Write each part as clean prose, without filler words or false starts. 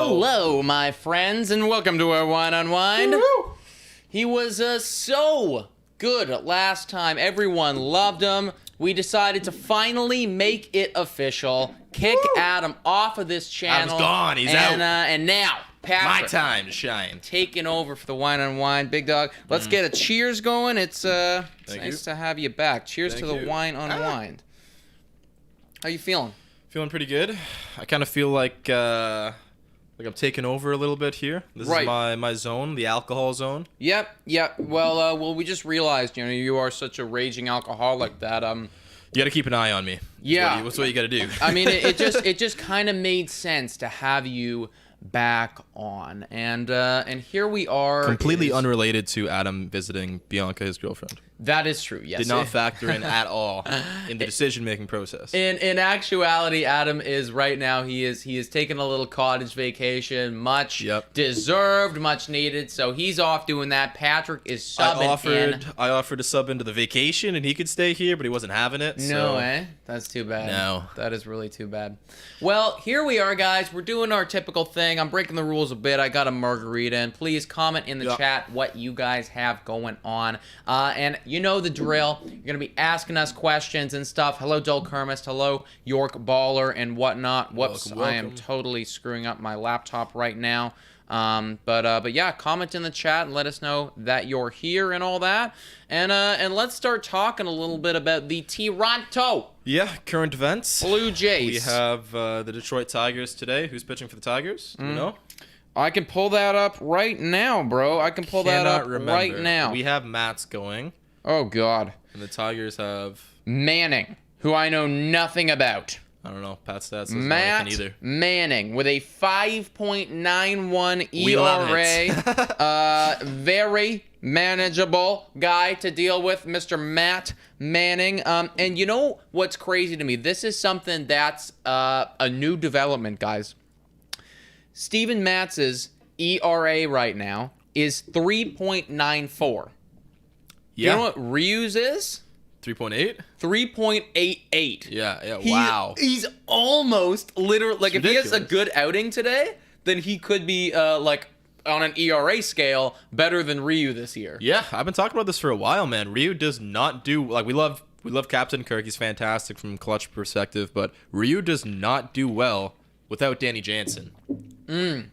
Hello, my friends, and welcome to our Wine Unwind. Woo-hoo. He was so good last time. Everyone loved him. We decided to finally make it official. Kick Adam off of this channel. Adam's gone. He's out. And now, Patron. My time to shine. Taking over for the Wine Unwind. Big dog. Let's get a cheers going. It's nice to have you back. Cheers to the Wine Unwind. How you feeling? Feeling pretty good. I kind of feel like I'm taking over a little bit here. This is my zone, the alcohol zone. Yep. Well, we just realized, you are such a raging alcoholic that You got to keep an eye on me. Yeah. That's what you got to do. I mean, it just kind of made sense to have you back on, and here we are. Completely unrelated to Adam visiting Bianca, his girlfriend. That is true. Yes. Did not factor in at all in the decision-making process. In actuality, Adam is right now. He is taking a little cottage vacation, much deserved, much needed. So he's off doing that. Patrick is subbing I offered to sub into the vacation, and he could stay here, but he wasn't having it. No, That's too bad. No. That is really too bad. Well, here we are, guys. We're doing our typical thing. I'm breaking the rules a bit. I got a margarita, and please comment in the chat what you guys have going on. And you know the drill. You're going to be asking us questions and stuff. Hello, Dull Kermist. Hello, York Baller and whatnot. Whoops, welcome. I am totally screwing up my laptop right now. But yeah, comment in the chat and let us know that you're here and all that. And let's start talking a little bit about the Toronto Current events. Blue Jays. We have the Detroit Tigers today. Who's pitching for the Tigers? Do you know? I can pull that up right now, bro. I can pull that up right now. We have Matt's going. Oh, God. And the Tigers have Manning, who I know nothing about. I don't know. Pat Stats doesn't Matt know either. Manning with a 5.91 We love ERA. Very manageable guy to deal with, Mr. Matt Manning. And you know what's crazy to me? This is something that's a new development, guys. Steven Matz's ERA right now is 3.94. Yeah. You know what Ryu's is? 3.8? 3.88. Yeah. Wow. He's almost literally, like, if he has a ridiculous. good outing today, then he could be, like, on an ERA scale, better than Ryu this year. Yeah, I've been talking about this for a while, man. Ryu does not do, like, we love Captain Kirk. He's fantastic from a clutch perspective, but Ryu does not do well without Danny Jansen.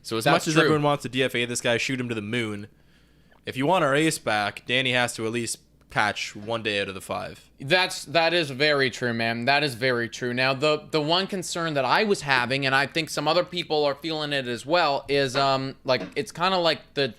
So as much as everyone wants to DFA this guy, shoot him to the moon, if you want our ace back, Danny has to at least patch 1 day out of the 5. That is very true, man. That is very true. Now, the one concern that I was having, and I think some other people are feeling it as well, is like, it's kind of like the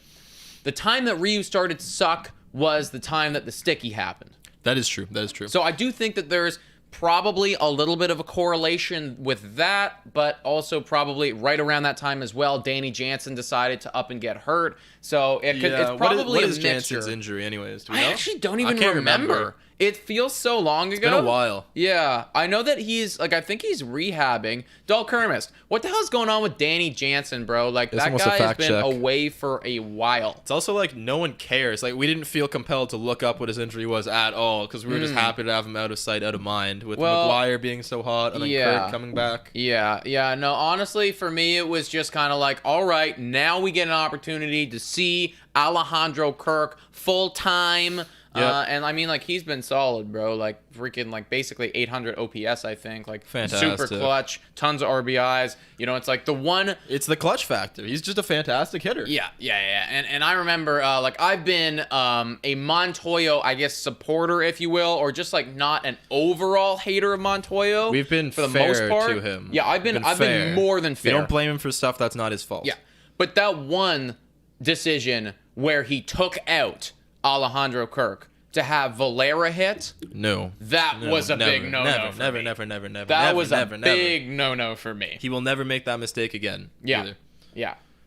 time that Ryu started to suck was the time that the sticky happened. That is true. So I do think that there's probably a little bit of a correlation with that, but also probably right around that time as well, Danny Jansen decided to up and get hurt. So it's probably what a is mixture. Jansen's injury anyways? Do we know? I actually don't even can't remember. It feels so long ago. It's been a while. Yeah, I know that he's, like, I think he's rehabbing. Dull Kermist, what the hell's going on with Danny Jansen, bro? Like, that guy has been away for a while. It's also like no one cares. Like, we didn't feel compelled to look up what his injury was at all because we were just happy to have him out of sight, out of mind with McGuire being so hot and then Kirk coming back. Yeah. No, honestly, for me, it was just kind of like, all right, now we get an opportunity to see Alejandro Kirk full-time. And I mean, like, he's been solid, bro. Like, freaking, like, basically 800 OPS, I think. Like, fantastic. Super clutch, tons of RBIs. You know, it's like the one. It's the clutch factor. He's just a fantastic hitter. Yeah. And I remember, like, I've been a Montoyo, I guess, supporter, if you will, or just, like, not an overall hater of Montoyo. We've been for the fair most part to him. Yeah, I've been more than fair. We don't blame him for stuff that's not his fault. Yeah, but that one decision where he took out Alejandro Kirk to have Valera hit, that was a big no-no for me. Never. That was a big no-no for me. He will never make that mistake again. Yeah.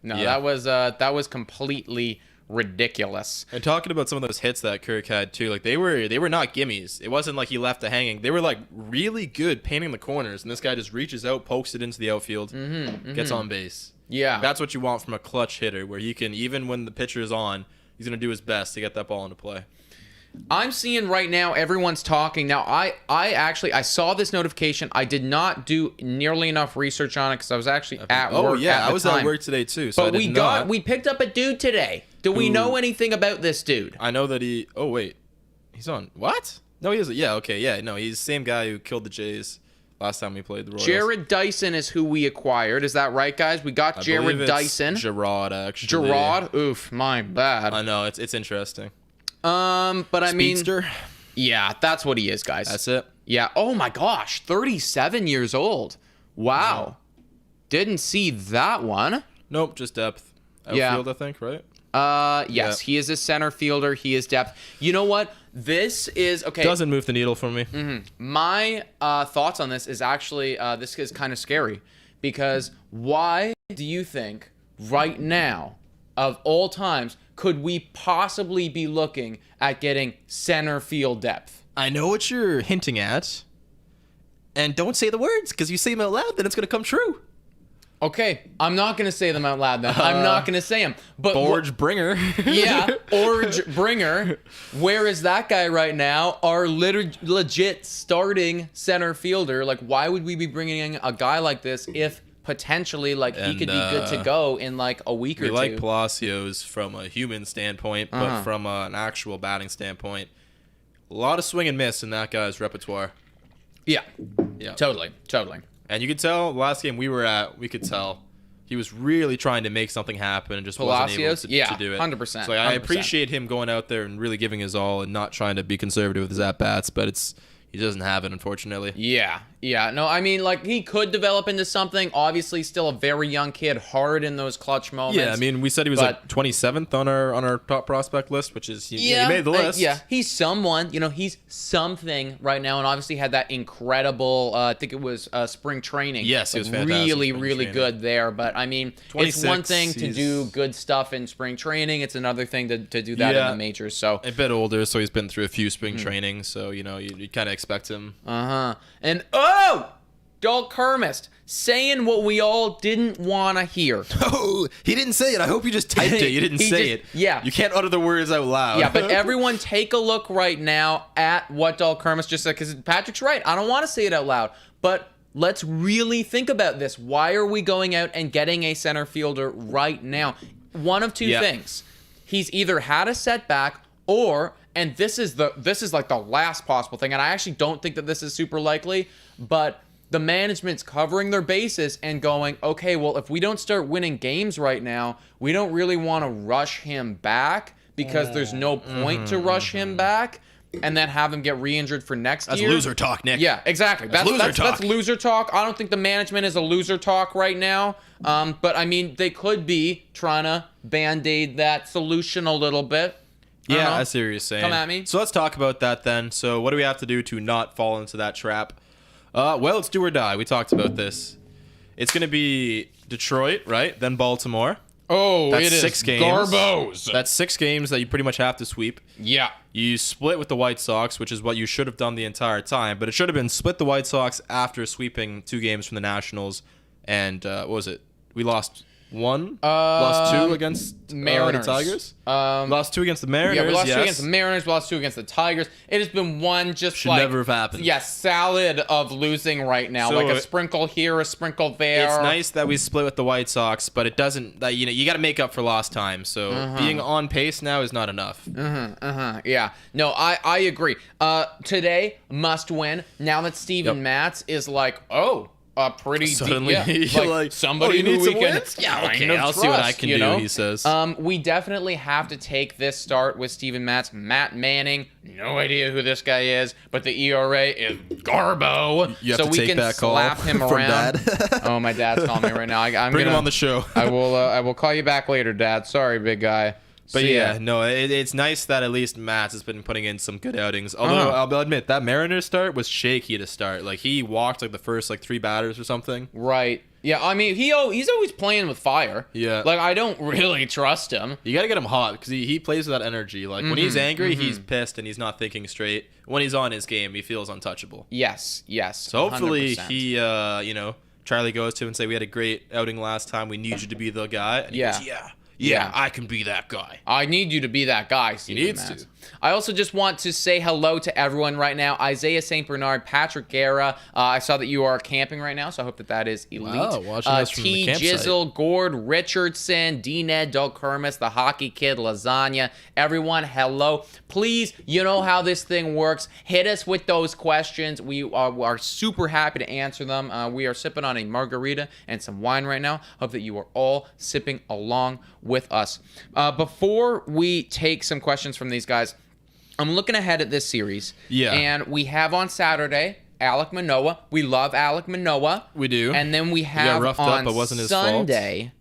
No, that was completely ridiculous. And talking about some of those hits that Kirk had too, like they were not gimmies. It wasn't like he left it hanging. They were like really good painting the corners, and this guy just reaches out, pokes it into the outfield, gets on base. Yeah. That's what you want from a clutch hitter, where he can, even when the pitcher is on, he's going to do his best to get that ball into play. I'm seeing right now everyone's talking. Now, I saw this notification. I did not do nearly enough research on it because I was actually at work. Oh yeah, at the I was time. at work today too. So But I did we picked up a dude today. Do we know anything about this dude? I know that he. Oh wait, he's on what? No, he isn't. Yeah, okay, yeah, no, he's the same guy who killed the Jays last time we played the Royals. Jared Dyson is who we acquired. Is that right, guys? We got Jared Dyson. Gerard, actually. Gerard. Oof, my bad. I know it's interesting. But I mean, Speedster. yeah, that's what he is, guys. That's it. Yeah. Oh my gosh, 37 years old. Wow. Didn't see that one. Nope, just depth. Yeah. Outfield, I think, right? Yes, he is a center fielder. He is depth. You know what? This is okay. Doesn't move the needle for me. My thoughts on this is actually this is kind of scary because why do you think right now, of all times, could we possibly be looking at getting center field depth? I know what you're hinting at, and don't say the words because you say them out loud, then it's gonna come true. Okay, I'm not gonna say them out loud. Then I'm not gonna say them. But Forge Bringer. yeah, Orge Bringer. Where is that guy right now? Our legit starting center fielder. Like, why would we be bringing in a guy like this if potentially he could be good to go in like a week or We two? like Palacios from a human standpoint, but from an actual batting standpoint, a lot of swing and miss in that guy's repertoire. Yeah, Yeah, totally. And you could tell the last game we were at, we could tell he was really trying to make something happen and just wasn't able to do it. 100%. So I appreciate him going out there and really giving his all and not trying to be conservative with his at-bats, but he doesn't have it, unfortunately. Yeah. No, I mean, he could develop into something. Obviously, still a very young kid, hard in those clutch moments. Yeah, I mean, we said he was like 27th on our top prospect list, which is he made the list. He's someone. He's something right now, and obviously had that incredible. I think it was spring training. Yes, he was fantastic. Really good there. But I mean, it's one thing to do good stuff in spring training. It's another thing to do that in the majors. So a bit older, so he's been through a few spring trainings. So you kind of expect him. And Dal Kermist saying what we all didn't want to hear. Oh, he didn't say it. I hope you just typed it. You didn't say it. Yeah. You can't utter the words out loud. Yeah, but everyone take a look right now at what Dal Kermist just said, because Patrick's right. I don't want to say it out loud, but let's really think about this. Why are we going out and getting a center fielder right now? One of two things. He's either had a setback and this is like the last possible thing, and I actually don't think that this is super likely, but the management's covering their bases and going, okay, well, if we don't start winning games right now, we don't really want to rush him back because there's no point to rush him back and then have him get re-injured for next year. That's loser talk, Nick. Yeah, exactly. That's loser talk. I don't think the management is a loser talk right now. But I mean, they could be trying to band-aid that solution a little bit. Yeah, I see what you're saying. Come at me. So let's talk about that then. So what do we have to do to not fall into that trap? Well, it's do or die. We talked about this. It's going to be Detroit, right? Then Baltimore. Oh, That's it is 6 games. Garbos. That's 6 games that you pretty much have to sweep. Yeah. You split with the White Sox, which is what you should have done the entire time. But it should have been split the White Sox after sweeping 2 games from the Nationals. And what was it? We lost 1, lost 2 against Mariners. the Tigers. Lost 2 against the Mariners. Yeah, we lost 2 against the Mariners. We lost 2 against the Tigers. It has been one just Should never have happened. Yeah, salad of losing right now. So like a sprinkle here, a sprinkle there. It's nice that we split with the White Sox, but it doesn't. You got to make up for lost time. So being on pace now is not enough. Yeah. No, I agree. Today must win. Now that Steven Matz is like, pretty Suddenly, like somebody you need who some we can. wins? Yeah, okay, I'll see what I can do. He says. We definitely have to take this start with Steven Matz. Matt Manning, no idea who this guy is, but the ERA is Garbo. You have so to we take can that call slap him from around. Dad. Oh, my dad's calling me right now. I'm Bring him gonna, on the show. I will call you back later, Dad. Sorry, big guy. But it's nice that at least Matz has been putting in some good outings. Although I'll admit that Mariners start was shaky to start. Like he walked like the first 3 batters or something. Right. Yeah. I mean, he's always playing with fire. Yeah. Like I don't really trust him. You got to get him hot because he plays with that energy. Like when he's angry, he's pissed and he's not thinking straight. When he's on his game, he feels untouchable. Yes. So hopefully 100%. he Charlie goes to him and say, we had a great outing last time. We need you to be the guy. And he goes, Yeah, I can be that guy. I need you to be that guy, Steven needs Matz. to. I also just want to say hello to everyone right now. Isaiah St. Bernard, Patrick Guerra. I saw that you are camping right now, so I hope that is elite. Wow, watching us from the T. campsite. Jizzle, Gord Richardson, D-Ned, Doug Kermis, the Hockey Kid, Lasagna. Everyone, hello. Please, you know how this thing works. Hit us with those questions. We are super happy to answer them. We are sipping on a margarita and some wine right now. Hope that you are all sipping along with us. Before we take some questions from these guys, I'm looking ahead at this series. Yeah. And we have on Saturday Alec Manoah. We love Alec Manoah. We do. And then we have roughed on up, but wasn't his Sunday,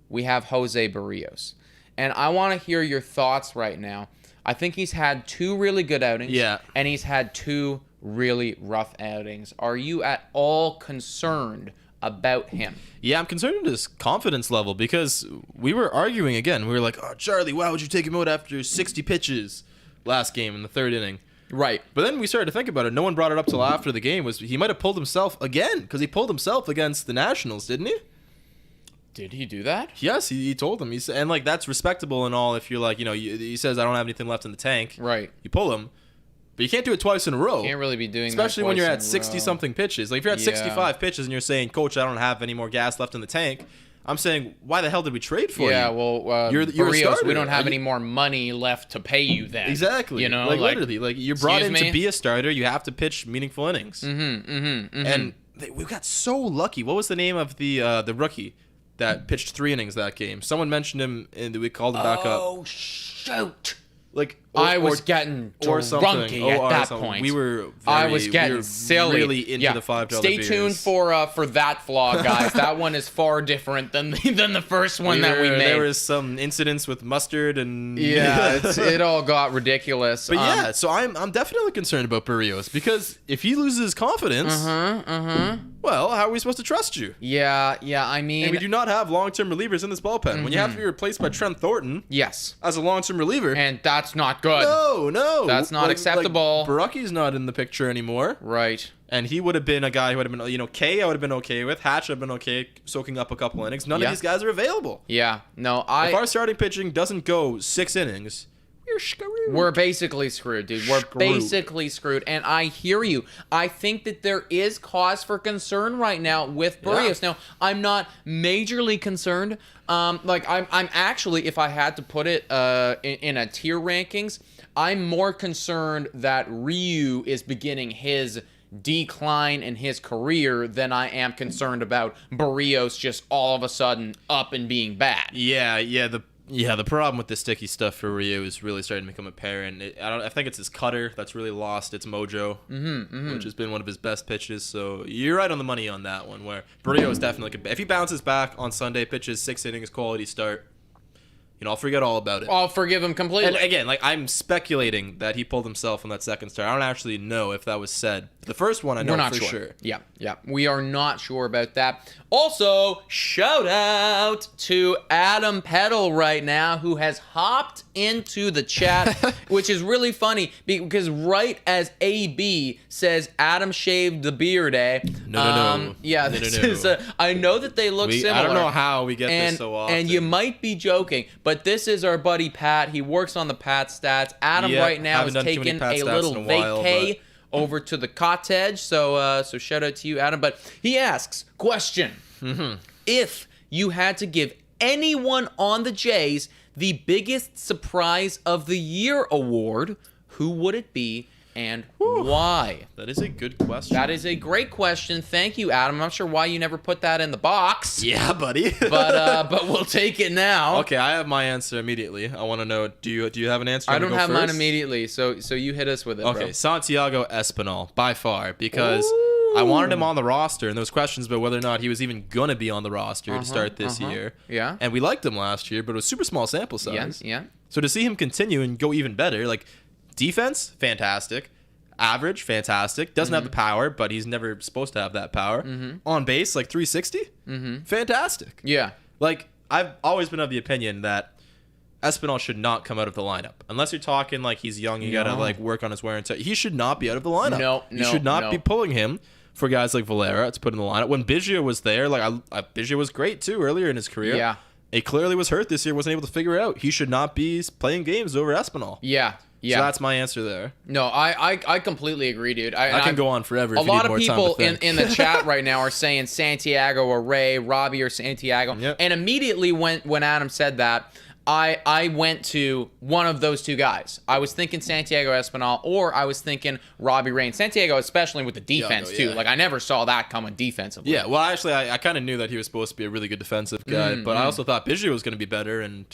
we have Jose Barrios. And I want to hear your thoughts right now. I think he's had 2 really good outings. Yeah. And he's had 2 really rough outings. Are you at all concerned about him? Yeah, I'm concerned with his confidence level because we were arguing again. We were like, oh, Charlie, why would you take him out after 60 pitches last game in the 3rd inning? Right. But then we started to think about it. No one brought it up till after the game. He might have pulled himself again because he pulled himself against the Nationals, didn't he? Did he do that? Yes, he told him. And like that's respectable and all. If you're like, he says I don't have anything left in the tank. Right. You pull him, but you can't do it twice in a row. Can't really be doing especially that when you're twice at in a 60 row. something pitches. Like if you're at Yeah. 65 pitches and you're saying, Coach, I don't have any more gas left in the tank. I'm saying, why the hell did we trade for you? Yeah, well, You're a Barrios, starter. we don't have Are any you- more money left to pay you then. Exactly. You know, like literally, like you're brought in excuse me? to be a starter. You have to pitch meaningful innings. And we got so lucky. What was the name of the rookie that pitched 3 innings that game? Someone mentioned him, and we called him back up. Oh, shoot. Like I was getting or something. drunky at that something. point. We were. I was getting we were silly. Really into the $5 Stay beers. tuned for that vlog, guys. That one is far different than the first one that we made. There was some incidents with mustard and Yeah, it all got ridiculous. But yeah, so I'm definitely concerned about Barrios because if he loses confidence, well, how are we supposed to trust you? Yeah. I mean, And we do not have long-term relievers in this bullpen. When you have to be replaced by Trent Thornton yes, as a long-term reliever, and that's not good. no, That's not acceptable. Baracki's not in the picture anymore, Right. and he would have been a guy who would have been, Kay I would have been okay with. Hatch would have been okay soaking up a couple innings. None Yeah. of these guys are available. Yeah. No, If our starting pitching doesn't go 6 innings, we're screwed. We're basically screwed, dude. We're basically screwed. And I hear you. I think that there is cause for concern right now with Barrios. Now, I'm not majorly concerned. I'm actually, if I had to put it in a tier rankings, I'm more concerned that Ryu is beginning his decline in his career than I am concerned about Barrios just all of a sudden up and being bad. The problem with the sticky stuff for Ryu is really starting to become apparent. I think it's his cutter that's really lost its mojo, which has been one of his best pitches. So you're right on the money on that one. Where Barrios definitely, if he bounces back on Sunday, pitches 6 innings, quality start, I'll forget all about it. I'll forgive him completely. And again, I'm speculating that he pulled himself on that second start. I don't actually know if that was said. The first one I know We're not for sure. sure. Yeah. We are not sure about that. Also, shout out to Adam Peddle right now, who has hopped into the chat, which is really funny because right as AB says Adam shaved the beard, No. Yeah, No, this no. is. I know that they look similar. I don't know how we get this so often. And you might be joking, but this is our buddy Pat. He works on the Pat stats. Adam Yep, right now haven't is done too many taking Pat a stats little in a while, vacay over to the cottage. So shout out to you, Adam. But he asks, question: if you had to give anyone on the Jays the biggest surprise of the year award, who would it be and why? That is a good question. That is a great question. Thank you, Adam. I'm not sure why you never put that in the box. Yeah, buddy. But we'll take it now. Okay, I have my answer immediately. I want to know, do you have an answer? I don't have mine immediately, so you hit us with it, Okay, bro. Santiago Espinal, by far, because I wanted him on the roster, and there was questions about whether or not he was even going to be on the roster to start this year. Yeah. And we liked him last year, but it was super small sample size. Yeah. So to see him continue and go even better, like defense, fantastic. Average, fantastic. Doesn't have the power, but he's never supposed to have that power. On base, like 360, fantastic. Yeah. Like, I've always been of the opinion that Espinal should not come out of the lineup. Unless you're talking like he's young, you gotta like work on his wear and tear. He should not be out of the lineup. No, You should not be pulling him for guys like Valera to put in the lineup. When Biggio was there, like Biggio was great too earlier in his career. Yeah. He clearly was hurt this year, wasn't able to figure it out. He should not be playing games over Espinal. Yeah. Yeah. So that's my answer there. No, I completely agree, dude. I can go on forever. A if you lot need of more people time to in the chat right now are saying Santiago or Ray, Robbie or Santiago. Yep. And immediately when Adam said that, I went to one of those two guys. I was thinking Santiago Espinal, or I was thinking Robbie Ray. And Santiago, especially with the defense, too. Like, I never saw that coming defensively. Yeah, well, actually, I kind of knew that he was supposed to be a really good defensive guy, but I also thought Biggio was going to be better and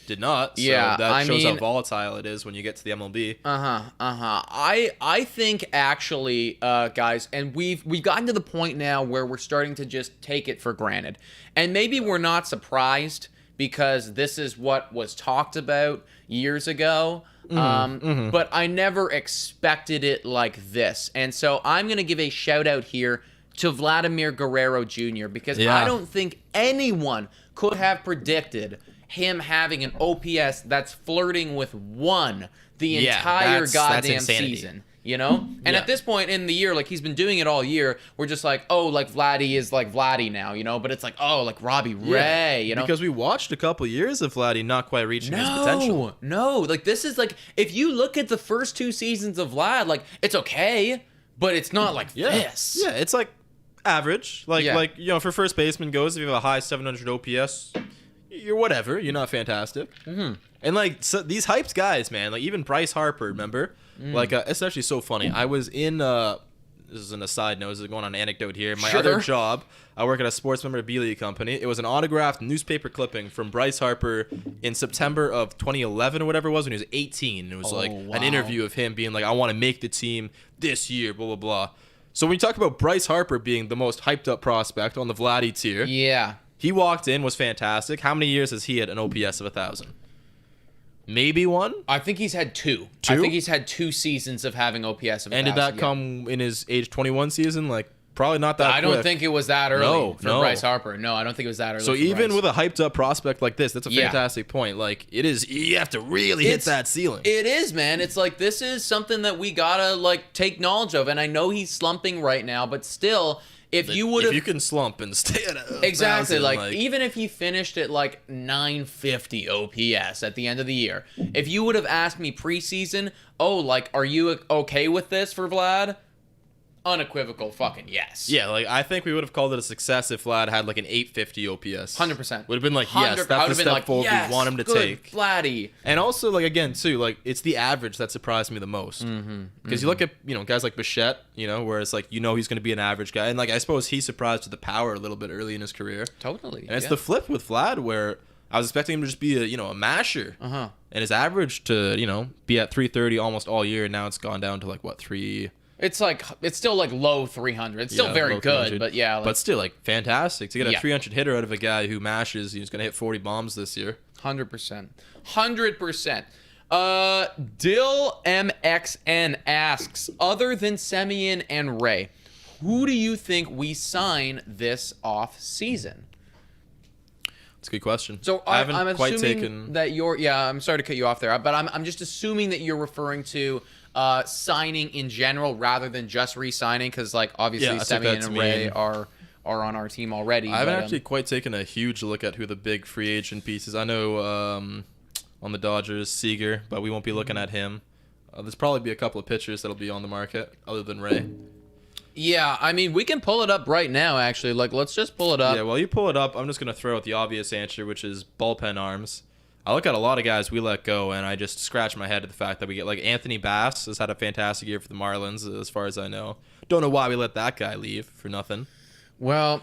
did not. So Yeah, that shows how volatile it is when you get to the MLB. I think actually, guys, and we've gotten to the point now where we're starting to just take it for granted, and maybe we're not surprised because this is what was talked about years ago. But I never expected it like this, and so I'm gonna give a shout out here to Vladimir Guerrero Jr. because I don't think anyone could have predicted him having an OPS that's flirting with 1 the entire goddamn season, you know? And at this point in the year, like, he's been doing it all year, we're just like, oh, like, Vladdy is like Vladdy now, you know? But it's like, oh, like Robbie Ray, you know? Because we watched a couple years of Vladdy not quite reaching his potential. No, like, this is like, if you look at the first 2 seasons of Vlad, like, it's okay, but it's not like this. Yeah, it's like average. Like, you know, for first baseman goes, if you have a high 700 OPS, you're whatever. You're not fantastic. And like so these hyped guys, man. Like even Bryce Harper, remember? Like it's actually so funny. I was in. This is an aside note. This is going on an anecdote here. My other job, I work at a sports memorabilia company. It was an autographed newspaper clipping from Bryce Harper in September of 2011 or whatever it was when he was 18. It was an interview of him being like, "I want to make the team this year." Blah blah blah. So when you talk about Bryce Harper being the most hyped up prospect on the Vladdy tier, he walked in, was fantastic. How many years has he had an OPS of 1,000? Maybe 1? I think he's had 2. I think he's had 2 seasons of having OPS of 1,000. And did that come in his age 21 season? Like, probably not that I don't think it was that early for Bryce Harper. No, I don't think it was that early. So even with a hyped up prospect like this, that's a fantastic point. Like, it is, you have to really hit that ceiling. It is, man. It's like, this is something that we gotta, like, take knowledge of. And I know he's slumping right now, but still, if you can slump and stay at exactly, like even if he finished at like 950 OPS at the end of the year, if you would have asked me preseason, oh, like, are you okay with this for Vlad? Unequivocal fucking yes. Yeah, like I think we would have called it a success if Vlad had like an 850 OPS. 100%. Would have been like, yes, that's the step forward we want him to take. Vladdy. And also, like, again, too, like, it's the average that surprised me the most. Because you look at, you know, guys like Bichette, you know, where it's like, you know, he's going to be an average guy. And, like, I suppose he surprised with the power a little bit early in his career. Totally. And it's the flip with Vlad where I was expecting him to just be a masher. And his average to, you know, be at 330 almost all year. And now it's gone down to, like, what, 3... It's like, it's still like low 300. It's still very good, but yeah. Like, but still, like, fantastic to get a 300 hitter out of a guy who mashes. He's going to hit 40 bombs this year. 100%. 100%. Dill MXN asks, other than Semien and Ray, who do you think we sign this off season? That's a good question. So I'm assuming that you're, I'm sorry to cut you off there, but I'm just assuming that you're referring to signing in general rather than just re-signing, because like obviously Semien and Ray are on our team already. I haven't actually quite taken a huge look at who the big free agent pieces. I know on the Dodgers, Seager, but we won't be looking at him. There's probably be a couple of pitchers that'll be on the market other than Ray. Yeah, I mean, we can pull it up right now, actually. Like, let's just pull it up. Yeah, while you pull it up, I'm just going to throw out the obvious answer, which is bullpen arms. I look at a lot of guys we let go, and I just scratch my head at the fact that we get, like, Anthony Bass has had a fantastic year for the Marlins, as far as I know. Don't know why we let that guy leave for nothing. Well,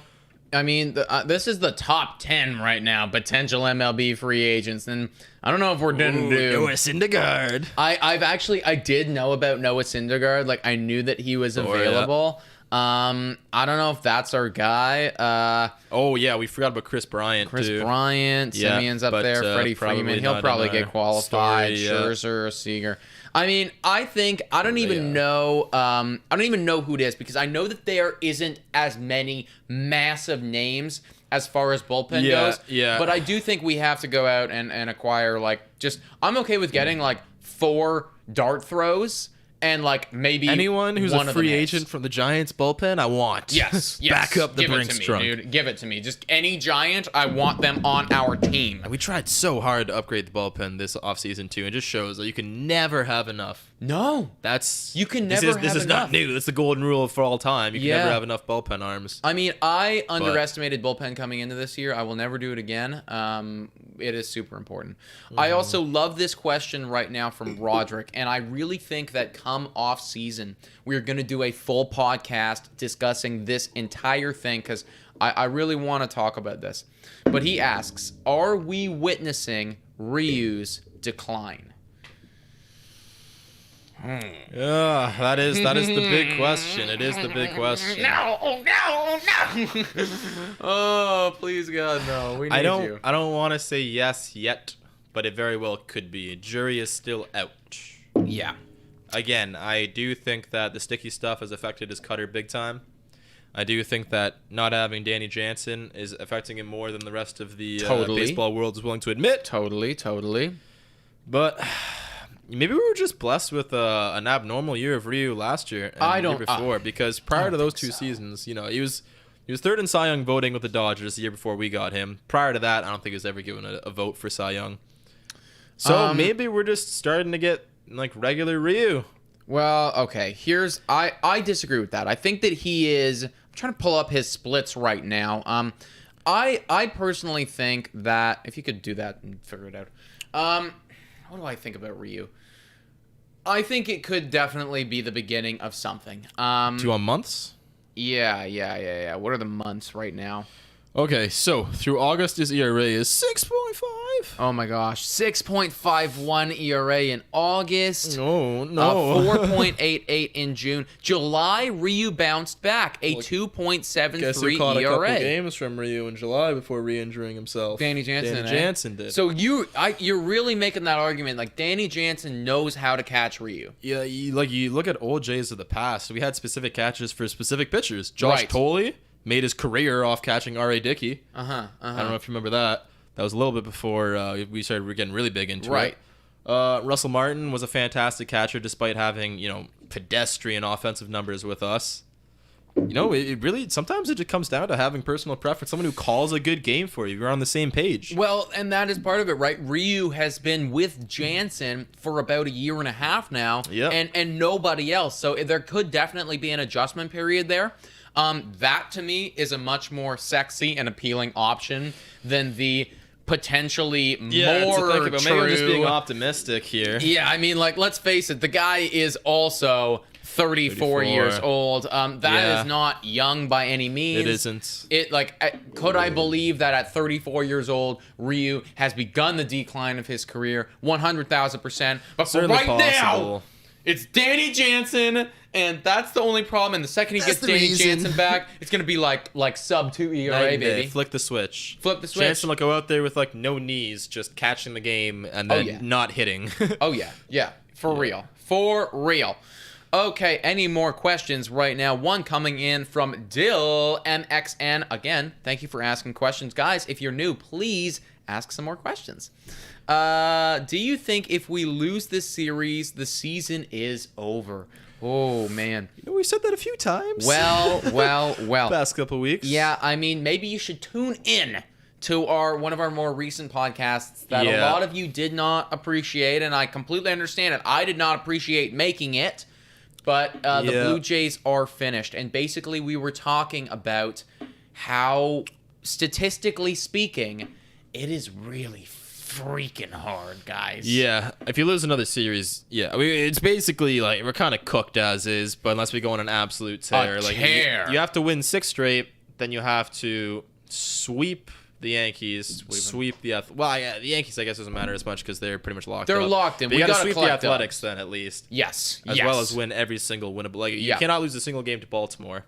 I mean, this is the top 10 right now, potential MLB free agents, and I don't know if we're going to do... Noah Syndergaard. I did know about Noah Syndergaard. Like, I knew that he was available. Yeah. I don't know if that's our guy. Oh, yeah, we forgot about Chris Bryant, Chris Bryant, Simeon's up there, Freddie Freeman. He'll probably get qualified. Scherzer, Seager. I mean, I don't even know who it is, because I know that there isn't as many massive names as far as bullpen goes. Yeah. But I do think we have to go out and acquire, like, I'm okay with getting, like, 4 dart throws and like maybe anyone who's one a of them free hits. agent from the Giants bullpen, I want. Yes. Back up the Give Brinks it to me, trunk. dude. Give it to me. Just any Giant, I want them on our team. And we tried so hard to upgrade the bullpen this offseason too. It just shows that you can never have enough. No. You can this never is, This have is not enough. new. That's the golden rule for all time. You can never have enough bullpen arms. I mean, I underestimated bullpen coming into this year. I will never do it again. It is super important. I also love this question right now from Roderick, and I really think that come off season, we're going to do a full podcast discussing this entire thing because I really want to talk about this. But he asks, are we witnessing Ryu's decline? That is the big question. It is the big question. No. Oh, please God, no. We need you. I don't want to say yes yet, but it very well could be. Jury is still out. Yeah. Again, I do think that the sticky stuff has affected his cutter big time. I do think that not having Danny Jansen is affecting him more than the rest of the baseball world is willing to admit. Totally. But maybe we were just blessed with an abnormal year of Ryu last year and the year before, because prior to those two seasons, you know, he was third in Cy Young voting with the Dodgers the year before we got him. Prior to that, I don't think he was ever given a vote for Cy Young. So maybe we're just starting to get like regular Ryu. Well, okay. I disagree with that. I think that he is. I'm trying to pull up his splits right now. I personally think that if you could do that and figure it out. What do I think about Ryu? I think it could definitely be the beginning of something. Do you want months? Yeah. What are the months right now? Okay, so through August, his ERA is 6.5. Oh my gosh, 6.51 ERA in August. No. 4.88 in June. July, Ryu bounced back, a 2.73 Guess who caught a ERA. couple games from Ryu in July before re-injuring himself? Danny Jansen. Jansen did. So you're really making that argument like Danny Jansen knows how to catch Ryu. Yeah, you look at old Jays of the past. We had specific catches for specific pitchers. Josh Tolley made his career off catching R.A. Dickey. I don't know if you remember that. That was a little bit before we started getting really big into it. Russell Martin was a fantastic catcher despite having, pedestrian offensive numbers with us. It really, sometimes it just comes down to having personal preference. Someone who calls a good game for you. You're on the same page. Well, and that is part of it, right? Ryu has been with Jansen for about a year and a half now. And nobody else. So there could definitely be an adjustment period there. That to me is a much more sexy and appealing option than the potentially more true. Maybe I'm just being optimistic here. Yeah, I mean, like, let's face it, the guy is also 34 years old. That is not young by any means. It isn't. Could I believe that at 34 years old, Ryu has begun the decline of his career? 100,000%. But for right now, it's Danny Jansen, and that's the only problem. And the second he gets Danny Jansen back, it's going to be like sub 2 ERA, baby. Flip the switch. Jansen will go out there with no knees, just catching the game and then not hitting. For real. Okay, any more questions right now? One coming in from Dill MXN. Again, thank you for asking questions. Guys, if you're new, please ask some more questions. Do you think if we lose this series, the season is over? Oh, man. We've said that a few times. Well. Past couple weeks. Yeah, I mean, maybe you should tune in to one of our more recent podcasts that a lot of you did not appreciate, and I completely understand it. I did not appreciate making it, but the Blue Jays are finished. And basically, we were talking about how, statistically speaking, it is really freaking hard, guys. Yeah, if you lose another series, it's basically like we're kind of cooked as is, but unless we go on an absolute tear. You have to win 6 straight, then you have to sweep the Yankees, the Yankees, I guess, doesn't matter as much because they're pretty much locked up. They're locked in. But you got to sweep the Athletics then, at least. Yes. As well as win every single winnable. You cannot lose a single game to Baltimore.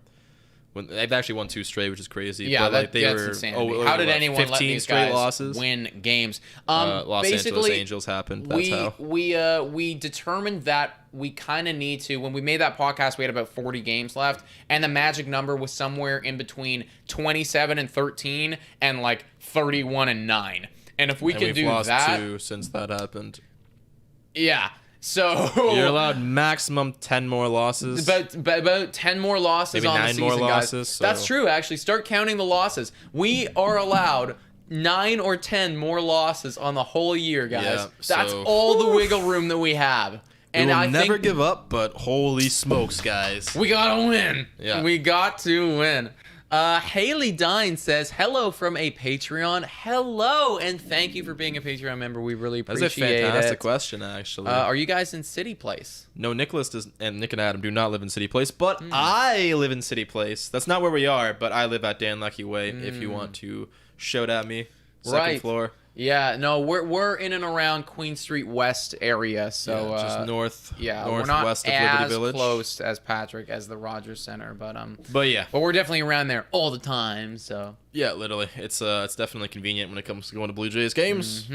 They've actually won 2 straight, which is crazy. Yeah, but that's insanity. How did anyone let these guys losses? win games? Los Angeles Angels happened. That's how. We determined that we kind of need to. When we made that podcast, we had about 40 games left, and the magic number was somewhere in between 27 and 13 and 31 and 9. And if we can do lost that, 2 since that happened. Yeah. So You're allowed maximum 10 more losses. about 10 more losses Maybe on the 9 season, more guys. losses, so- That's true, actually. Start counting the losses. We are allowed 9 or 10 more losses on the whole year, guys. Yeah, That's so- all the wiggle room that we have. And we will I never think give up, but holy smokes, guys. we gotta win. Yeah. We got to win. Haley Dine says, hello from a Patreon. Hello, and thank you for being a Patreon member. We really That's appreciate a fantastic it. question, actually. Are you guys in City Place? No, Nicholas does, and Nick and Adam do not live in City Place, but I live in City Place. That's not where we are, but I live at Dan Lucky Way. If you want to shout at me, second floor. Yeah, no, we're in and around Queen Street West area, so Yeah, just northwest we're not of Liberty as Village. close as Patrick as the Rogers Center, but yeah, we're definitely around there all the time. So yeah, literally, it's definitely convenient when it comes to going to Blue Jays games.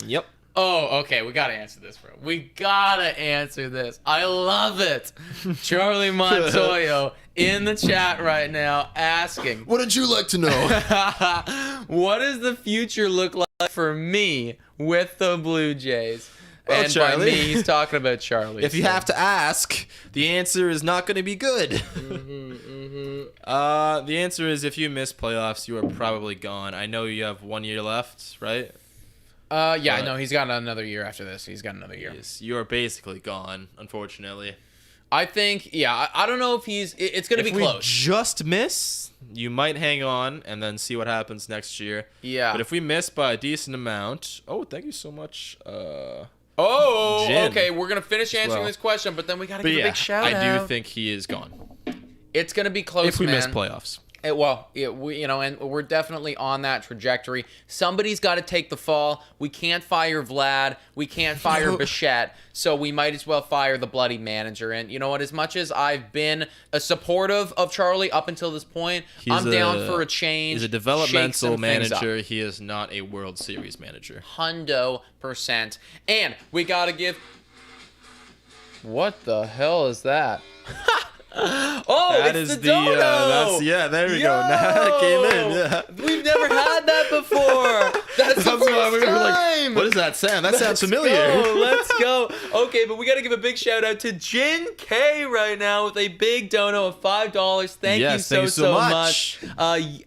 Yep. Oh, okay, we gotta answer this, bro. We gotta answer this. I love it. Charlie Montoyo in the chat right now asking, What did you like to know? what does the future look like for me with the Blue Jays? Well, And Charlie, by me, he's talking about Charlie. if you so- have to ask, the answer is not going to be good. The answer is if you miss playoffs, you are probably gone. I know you have 1 year left, right? yeah, but- no, he's got another year after this. He's got another year. Yes, you are basically gone, unfortunately. I think, yeah, I don't know if it's going to be If we close. just miss, you might hang on and then see what happens next year. Yeah. But if we miss by a decent amount, thank you so much. Oh, Jin. okay, we're going to finish answering well. this question, but then we got to But give yeah, a big shout out. I do think he is gone It's going to be close, if we man. miss playoffs. And we're definitely on that trajectory. Somebody's got to take the fall. We can't fire Vlad. We can't fire Bichette. So we might as well fire the bloody manager. And you know what? As much as I've been a supportive of Charlie up until this point, I'm down for a change. He's a shake developmental some things up. manager. He is not a World Series manager. 100%. And we got to give... What the hell is that? Oh, That it's is the dono. there we Yo! go. Now it came in. Yeah. We've never had that before. That's the That's why we first were time. like, what is that sound? That sounds familiar. Let's go. Okay, but we got to give a big shout out to Jin K right now with a big dono of $5. Thank you Yes, so thank you so much.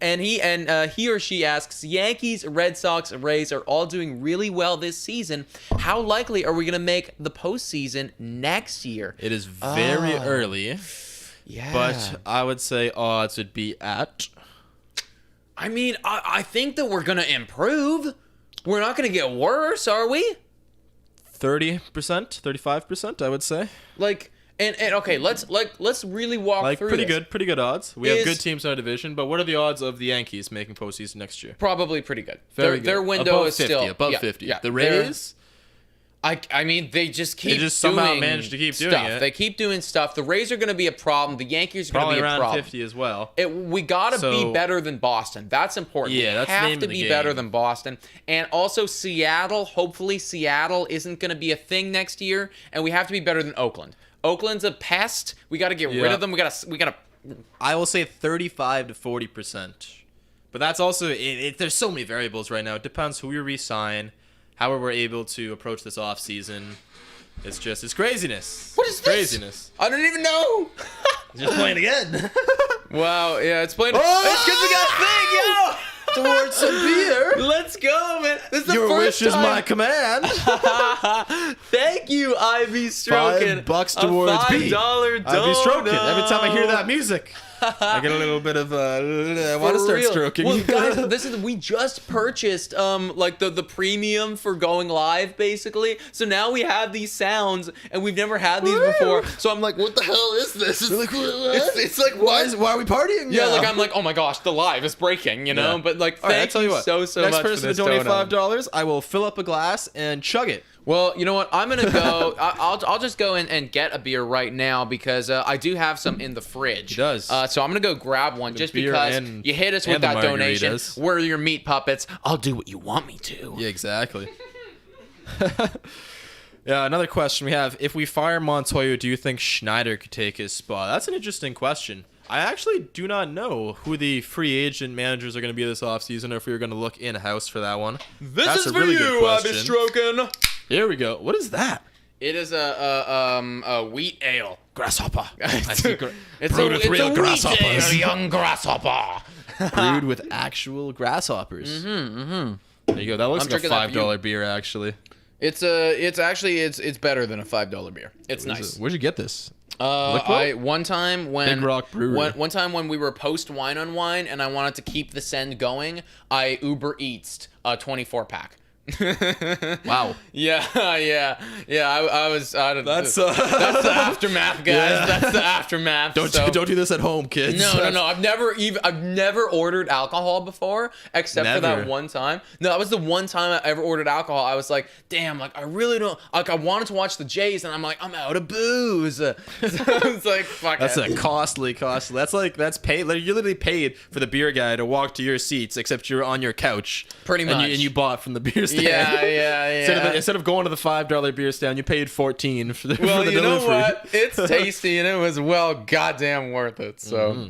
And he or she asks, Yankees, Red Sox, Rays are all doing really well this season. How likely are we going to make the postseason next year? It is very early, Yeah. but I would say odds would be at... I mean, I think that we're going to improve. We're not going to get worse, are we? 30%, 35%, I would say. Like, and okay, let's really walk Like through pretty this. good, pretty good odds. We have Is- good teams in our division, but what are the odds of the Yankees making postseason next year? Probably pretty good. Very Their good. window above is 50, still above yeah, 50. Yeah, The they're- Rays, I mean, they just keep just somehow doing manage to keep doing stuff. it. They keep doing stuff. The Rays are going to be a problem. The Yankees are going to probably be a around problem. 50 as well. We got to be So- better than Boston. That's important. Yeah, that's we the have name to of the be better game. than Boston. And also Seattle. Hopefully Seattle isn't going to be a thing next year. And we have to be better than Oakland. Oakland's a pest. We got to get rid Yeah. of them. We got to. I will say 35 to 40%. But that's also there's so many variables right now. It depends who we re-sign, how we're able to approach this off season. It's craziness. What is It's this? craziness. I don't even know. Just playing again. Wow. Yeah, it's playing. Oh! It's because we got a thing, yo. Towards some beer. Let's go, man. This is the Your first wish is time. my command. Thank you, Ivy Strokin. $5 towards a B. $5 I'll be stroking dono. every time I hear that music. I get a little bit of I want to For start real. stroking. Well, guys, we just purchased like the premium for going live, basically. So now we have these sounds, and we've never had these before. So I'm like, what the hell is this? It's like why are we partying? yeah, now? like I'm like, oh my gosh, the live is breaking, you know. Yeah. But like, All right, I thank tell you what. so Next much person for this to donate dono. $5, I will fill up a glass and chug it. Well, you know what? I'm gonna go. I'll just go and get a beer right now because I do have some in the fridge. He does. So I'm gonna go grab one just beer because and- you hit us with and the that donation. margaritas. We're your meat puppets. I'll do what you want me to. Yeah, exactly. Yeah, another question we have. If we fire Montoyo, do you think Schneider could take his spot? That's an interesting question. I actually do not know who the free agent managers are going to be this offseason, or if we're going to look in-house for that one. This That's is a for really good you, I've been question. stroking. Here we go. What is that? It is a wheat ale. Grasshopper. It's Brewed with real wheat grasshoppers. ale, young grasshopper. Brewed with actual grasshoppers. There you go. That looks I'm like a drinking that $5 beer, actually. It's actually better than a $5 beer. It's nice. Where'd you get this? One time when Big Rock Brewery. one time when we were post wine Unwind and I wanted to keep the send going, I Uber Eats a 24-pack. Wow. Yeah. I was. That's the aftermath, guys. Yeah. That's the aftermath. Don't do this at home, kids. No. I've never ordered alcohol before, except for that one time. No, that was the one time I ever ordered alcohol. I was like, damn, like I really don't like. I wanted to watch the Jays, and I'm like, I'm out of booze. So it's like, fuck. That's a costly. That's paid. Like, you literally paid for the beer guy to walk to your seats, except you're on your couch. Pretty much. And you bought from the beer stand. Yeah. Instead of going to the $5 beer stand, you paid $14 for the Well, for the you know delivery. what? It's tasty and it was goddamn worth it. So,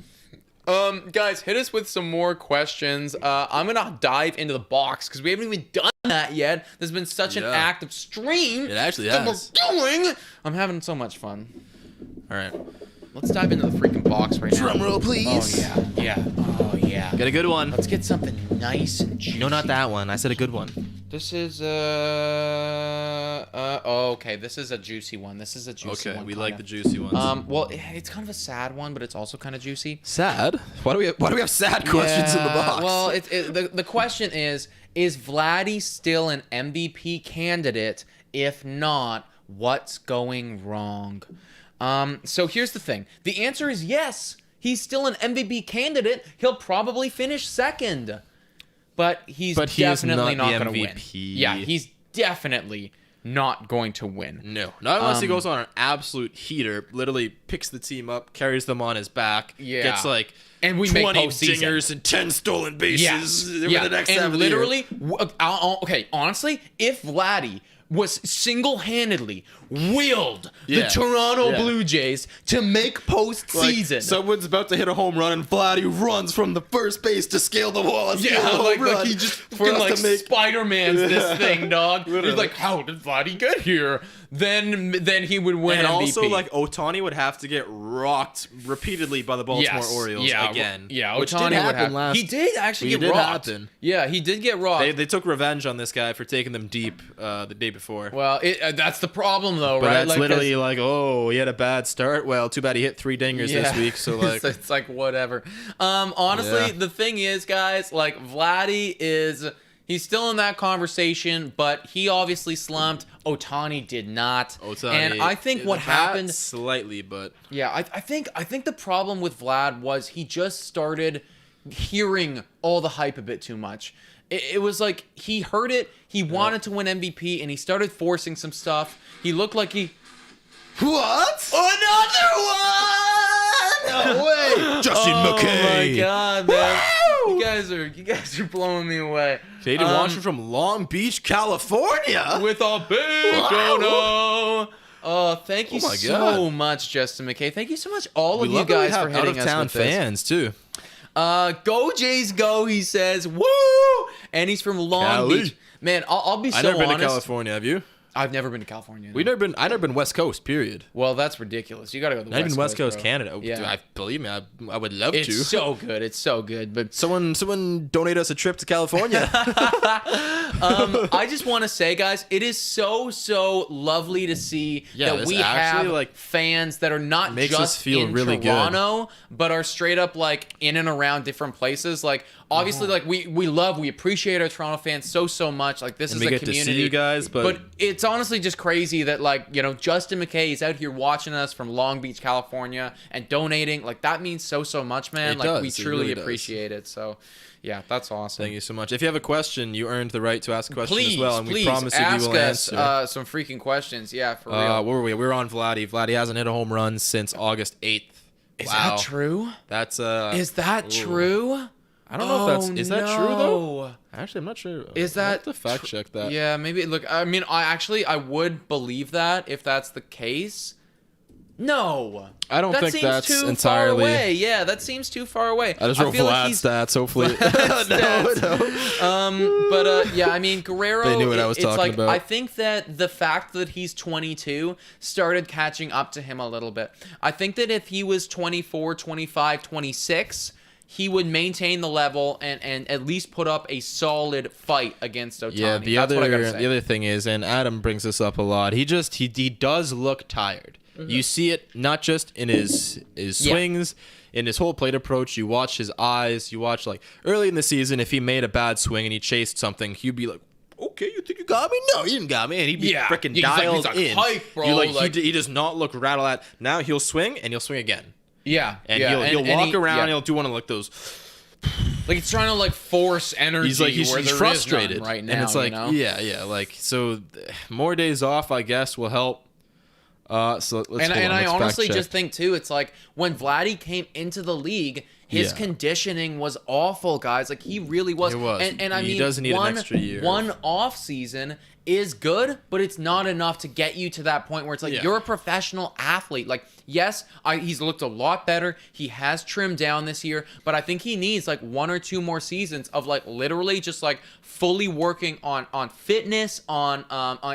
guys, hit us with some more questions. I'm gonna dive into the box because we haven't even done that yet. There's been such an active stream. It actually that has. we're doing. I'm having so much fun. All right. Let's dive into the freaking box right now. Drum roll, please. Oh yeah. Oh yeah. Got a good one. Let's get something nice and juicy. No, not that one. I said a good one. This is okay. This is a juicy one. Okay, we like the juicy ones. Well, it's kind of a sad one, but it's also kind of juicy. Sad? Why do we have sad questions in the box? Well, the question is Vladdy still an MVP candidate? If not, what's going wrong? So here's the thing. The answer is yes. He's still an MVP candidate. He'll probably finish second. But he's definitely not going to win. Yeah, he's definitely not going to win. No, not unless he goes on an absolute heater, literally picks the team up, carries them on his back, gets like and we 20 make dingers and 10 stolen bases over the next half and of the year. literally, okay, honestly, if Vladdy was single-handedly willed the Toronto Blue Jays to make postseason. Like, someone's about to hit a home run and Vladdy runs from the first base to scale the wall and steal the home run. Like he just fucking like Spider-Man's this thing, dog. He's like, how did Vladdy get here? Then he would win and MVP. Also, like, Ohtani would have to get rocked repeatedly by the Baltimore Orioles again. Yeah, which Ohtani did would happen last. He did actually It get did rocked. happen. Yeah, he did get rocked. They took revenge on this guy for taking them deep the day before. Well, that's the problem, though, but right? That's literally like, oh, he had a bad start. Well, too bad he hit 3 dingers this week. So like, it's like whatever. Honestly, the thing is, guys, like Vladdy he's still in that conversation, but he obviously slumped. Ohtani did not. And I think what happened slightly, but yeah, I think the problem with Vlad was he just started hearing all the hype a bit too much. It was like he heard it. He wanted to win MVP, and he started forcing some stuff. He looked like he. What? Another one! No way! Justin McKay. Oh my god, man! You guys are blowing me away. Jaden watching from Long Beach, California, with a big dono. Oh, thank you so much, Justin McKay. Thank you so much, all of you guys, for hitting us with this. Fans too. Go Jays, go! He says, woo! And he's from Long Beach. Man, I'll be so honest. I've never been to California. Have you? I've never been to California. No. I've never been West Coast. Period. Well, that's ridiculous. You gotta go to the West Coast. Not even West Coast, bro. Canada. Yeah. Believe me, I would love to. It's so good. It's so good. But someone donate us a trip to California. I just want to say, guys, it is so lovely to see that we have like fans that are not just in really Toronto, but are straight up like in and around different places. Like obviously, like we appreciate our Toronto fans so much. Like this is a community. To see you guys, but it's honestly just crazy that like Justin McKay is out here watching us from Long Beach, California, and donating. Like that means so much, man. We truly appreciate it. So. Yeah, that's awesome. Thank you so much. If you have a question, you earned the right to ask a question as well, and we please promise you we will answer. Some freaking questions. Yeah, for real. Where were we? We were on Vladdy. Vladdy hasn't hit a home run since August 8th. Is that true? That's Is that true? I don't know if that's that true though. Actually, I'm not sure. Is that I have to fact check that? Yeah, maybe. Look, I mean, I would believe that if that's the case. No. I don't that think seems that's too entirely. far away. Yeah, that seems too far away. I just wrote Vlad stats, hopefully. But yeah, I mean, Guerrero. They knew what I was talking about. I think that the fact that he's 22 started catching up to him a little bit. I think that if he was 24, 25, 26, he would maintain the level and at least put up a solid fight against Ohtani. Yeah, the other thing is, and Adam brings this up a lot. He does look tired. Mm-hmm. You see it not just in his swings, in his whole plate approach. You watch his eyes. You watch, like, early in the season, if he made a bad swing and he chased something, he'd be like, okay, you think you got me? No, you didn't got me. And he'd be freaking dialed in. Hype, bro. He does not look rattled at. Now he'll swing and he'll swing again. Yeah. And he'll walk around and he'll do one of like those. Like he's trying to like force energy. He's frustrated right now. And it's like, like, so more days off, I guess, will help. So let's I honestly just think too, it's like when Vladdy came into the league, his conditioning was awful, guys. Like he really was. It was. And I mean, he doesn't need an extra year. One off season is good, but it's not enough to get you to that point where it's like you're a professional athlete. Like, yes, he's looked a lot better. He has trimmed down this year, but I think he needs like 1 or 2 more seasons of like literally just like fully working on fitness, on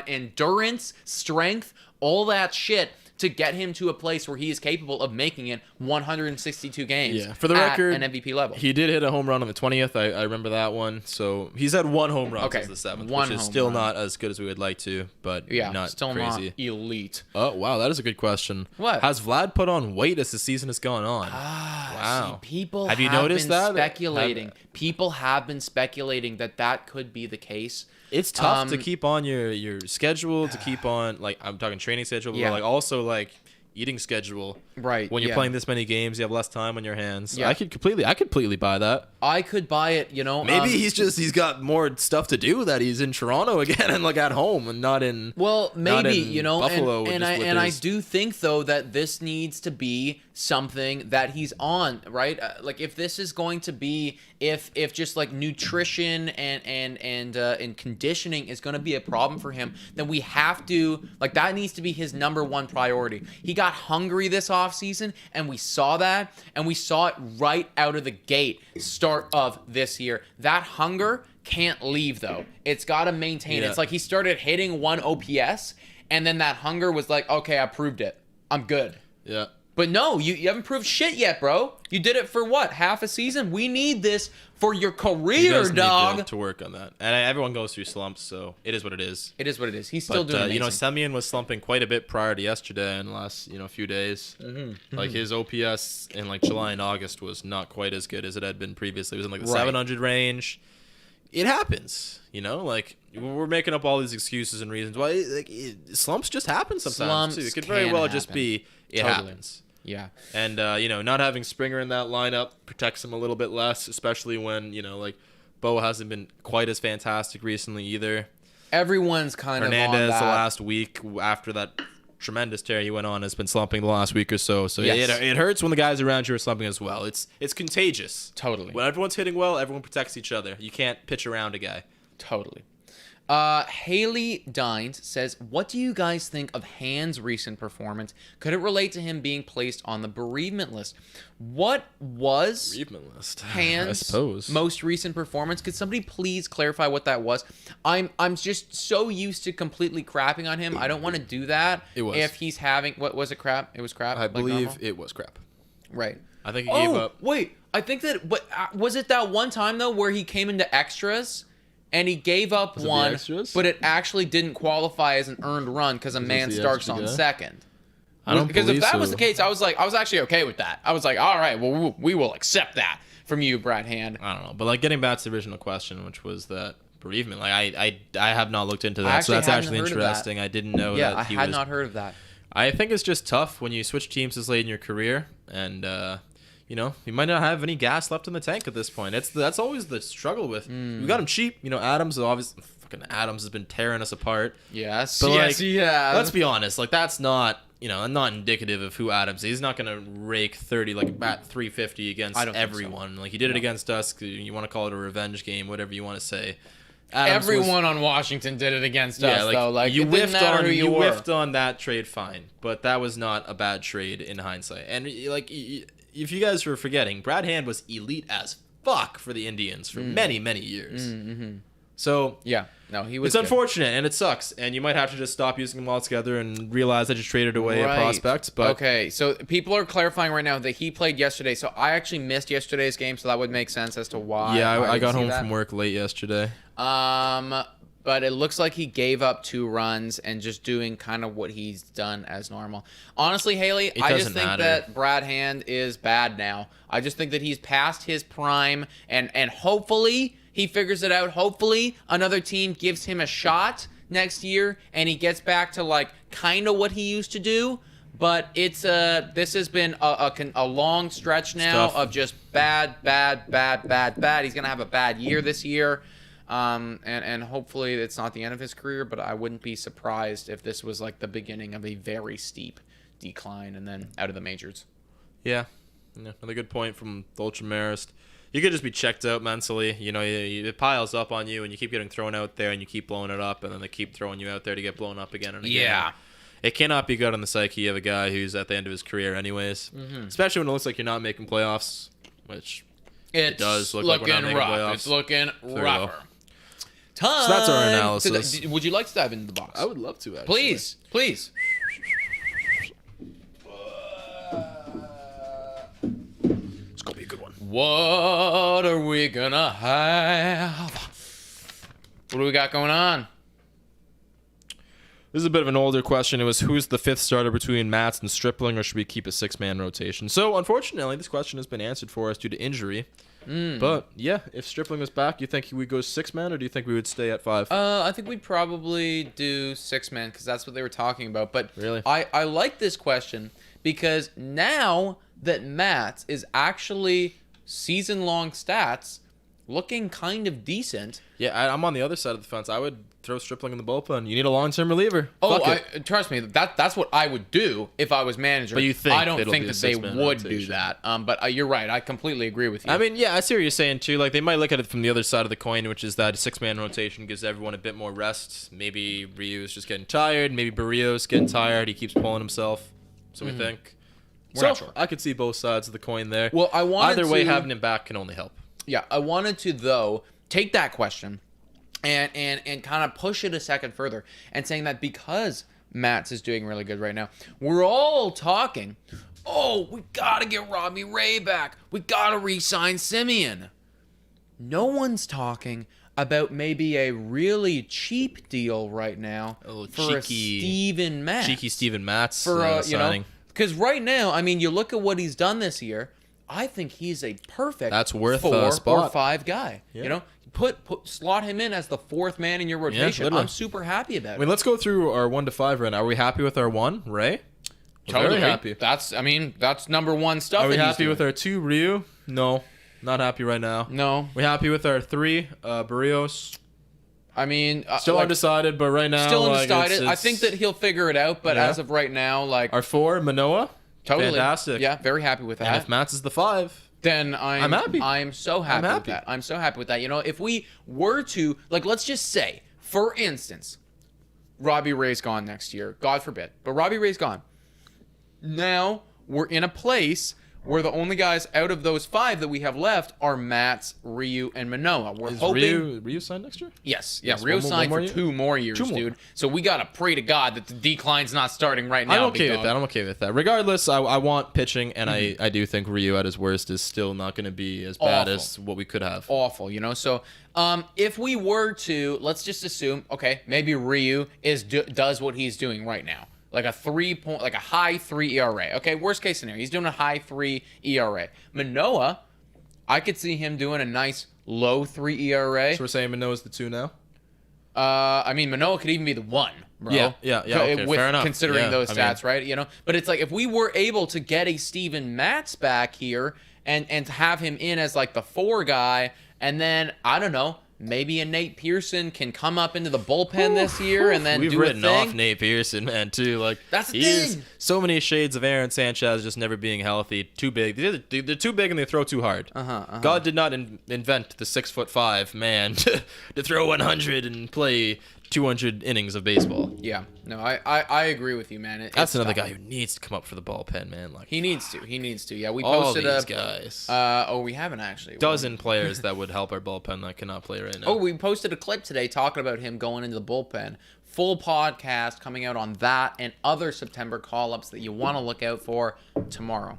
endurance, strength, all that shit to get him to a place where he is capable of making it 162 games. Yeah, for the record, an MVP level. He did hit a home run on the 20th. I remember that one. So he's had 1 home run since the 7th, which is still not as good as we would like to, but not still crazy. Not elite. Oh, wow, that is a good question. What? Has Vlad put on weight as the season has gone on? Wow. See, people have you noticed been that? Speculating. People have been speculating that could be the case. It's tough to keep on your schedule, to keep on, like, I'm talking training schedule, but like also like eating schedule. Right. When you're playing this many games, you have less time on your hands. Yeah. I could completely buy that. I could buy it, Maybe he's got more stuff to do, that he's in Toronto again and like at home and not in Buffalo. And I do think though that this needs to be something that he's on, right? Like if this is going to be if just like nutrition and conditioning is going to be a problem for him, then we have to, like, that needs to be his number 1 priority. He got hungry this offseason, and we saw that, and we saw it right out of the gate start of this year. That hunger can't leave, though. It's got to maintain. It's like he started hitting 1 OPS, and then that hunger was like, okay, I proved it. I'm good. Yeah. But no, you haven't proved shit yet, bro. You did it for what? Half a season? We need this for your career, dog. Need to work on that. And everyone goes through slumps, so it is what it is. It is what it is. He's still doing amazing. Semyon was slumping quite a bit prior to yesterday in the last, few days. Mm-hmm. Like his OPS in like July and August was not quite as good as it had been previously. It was in like the 700 range. It happens, like we're making up all these excuses and reasons why. Like slumps just happen sometimes. Too. It could very well just be happens. Yeah. And not having Springer in that lineup protects him a little bit less, especially when like Bo hasn't been quite as fantastic recently either. Everyone's kind Hernandez of on that. The last week after that tremendous tear he went on has been slumping the last week or so. So it hurts when the guys around you are slumping as well. It's contagious. Totally. When everyone's hitting well, everyone protects each other. You can't pitch around a guy. Totally. Haley Dines says, what do you guys think of Hand's recent performance? Could it relate to him being placed on the bereavement list? What was bereavement list? Hand's most recent performance? Could somebody please clarify what that was? I'm just so used to completely crapping on him. I don't want to do that. It was. If he's having, what was it, crap? It was crap? I believe it was crap. Right. I think he gave up. Wait. I think that, was it that one time, though, where he came into extras? And he gave up one, but it actually didn't qualify as an earned run because a man starts on second. I don't because believe if that so. was the case, I was actually okay with that. I was like, all right, well, we will accept that from you, Brad Hand. I don't know, but like getting back to the original question, which was that bereavement, like I have not looked into that, so that's actually interesting. I didn't know that he was. I had not heard of that. I think it's just tough when you switch teams this late in your career, and you might not have any gas left in the tank at this point. That's always the struggle with. We got him cheap. Adams has been tearing us apart. Yes. But yeah. Let's be honest. Like that's not not indicative of who Adams is. He's not gonna rake 30 like bat 350 against everyone. Like he did it against us. You want to call it a revenge game, whatever you want to say. Adams Everyone on Washington did it against us, like, though. Like, you it didn't whiffed matter on who you were. whiffed on that trade, fine, but that was not a bad trade in hindsight. And like, if you guys were forgetting, Brad Hand was elite as fuck for the Indians for many years. So Yeah, no, he was. it's good. unfortunate and it sucks, and you might have to just stop using them altogether and realize that you traded away a Right. prospect. But okay, so people are clarifying right now that he played yesterday. So I actually missed yesterday's game, so that would make sense as to why. yeah, I didn't got see home that. from work late yesterday. But it looks like he gave up 2 runs and just doing kind of what he's done as normal. Honestly, Haley, I just doesn't think matter. that Brad Hand is bad now. I just think that he's past his prime, and hopefully he figures it out. Hopefully another team gives him a shot next year and he gets back to like kind of what he used to do. But it's this has been a long stretch now tough. of just bad. He's gonna have a bad year this year. And hopefully it's not the end of his career, but I wouldn't be surprised if this was like the beginning of a very steep decline and then out of the majors. Yeah, another good point from the Ultramarist. You could just be checked out mentally. You know, it piles up on you, and you keep getting thrown out there, and you keep blowing it up, and then they keep throwing you out there to get blown up again and again. Yeah. It cannot be good on the psyche of a guy who's at the end of his career anyways, especially when it looks like you're not making playoffs, which It does look like we're not looking making rough. playoffs. It's looking we go. rougher. Time. So that's our analysis. Would you like to dive into the box? I would love to, actually. Please. It's going to be a good one. What are we gonna have? What do we got going on? This is a bit of an older question. It was, who's the 5th starter between Mats and Stripling, or should we keep a 6-man rotation? So, unfortunately, this question has been answered for us due to injury. But, yeah, if Stripling was back, you think we go 6-man, or do you think we would stay at 5? I think we'd probably do 6-man because that's what they were talking about. But Really? I like this question because now that Matt is actually season-long stats looking kind of decent. Yeah, I'm on the other side of the fence. I would throw Stripling in the bullpen. You need a long-term reliever. Oh, Fuck it. trust me, that's what I would do if I was manager. But you think I don't it'll think be a that they 6-man would do rotation. that. But you're right. I completely agree with you. I mean, yeah, I see what you're saying, too. Like, they might look at it from the other side of the coin, which is that a 6-man rotation gives everyone a bit more rest. Maybe Ryu's just getting tired. Maybe Barrios getting tired. He keeps pulling himself. So we think. We're not sure. I could see both sides of the coin there. Well, I wanted Either way, to- having him back can only help. Yeah, I wanted to, though, take that question and kind of push it a second further and saying that because Mats is doing really good right now, we're all talking, oh, we got to get Robbie Ray back. We got to re-sign Simeon. No one's talking about maybe a really cheap deal right now Oh, for a cheeky- Steven Matz. Cheeky Steven Matz For, signing. because right now, I mean, you look at what he's done this year, I think he's a perfect That's worth a 4 or spot. 5 guy. Yeah. You know, slot him in as the 4th man in your rotation. literally. I'm super happy about I it. mean, let's go through our 1 to 5 right now. Are we happy with our 1, Ray? We're Totally Very happy. That's number 1 stuff. Are we that he's happy with doing. our 2, Ryu? No, not happy right now. No, We happy with our 3, Barrios? I mean, Still undecided, but right now, Still like, undecided. I it's- think that he'll figure it out, but Yeah. as of right now, like our 4, Manoa? totally Fantastic. Yeah, very happy with And that. if Mats is the 5, Then I'm happy. I'm so happy, with happy. that. I'm so happy with that. You know, if we were to, like, let's just say, for instance, Robbie Ray's gone next year. God forbid. But Robbie Ray's gone. Now we're in a place where the only guys out of those 5 that we have left are Mats, Ryu, and Manoa. We're is hoping. Ryu signed next year? Yes. Yeah. Yes, Ryu one more signed for year? 2 more years, 2 more. dude. So we got to pray to God that the decline's not starting right now. I'm okay big with dog. that. I'm okay with that. Regardless, I want pitching, and I do think Ryu at his worst is still not going to be as bad Awful. as what we could have. Awful, you know. So, if we were to, let's just assume, okay, maybe Ryu does what he's doing right now, like a high 3 ERA. Okay, worst case scenario, he's doing a high 3 ERA. Manoa, I could see him doing a nice low 3 ERA. So we're saying Manoa's the 2 now? I mean, Manoa could even be the 1, bro. Yeah, okay, with fair enough. considering Yeah, those I mean- stats, right? You know, but it's like if we were able to get a Steven Matz back here and to have him in as like the 4 guy, and then I don't know, maybe a Nate Pearson can come up into the bullpen this year and then we've do a written thing. off Nate Pearson, man, too. Like That's the he's thing. so many shades of Aaron Sanchez just never being healthy, too big. They're too big and they throw too hard. God did not invent the 6'5" man to throw 100 and play 200 innings of baseball. Yeah, no, I agree with you, man. That's it's another tough. guy who needs to come up for the bullpen, man. Like He needs to. Yeah, we all posted these a guys. we haven't actually. Dozen players that would help our bullpen that cannot play right now. Oh, we posted a clip today talking about him going into the bullpen. Full podcast coming out on that and other September call-ups that you want to look out for tomorrow.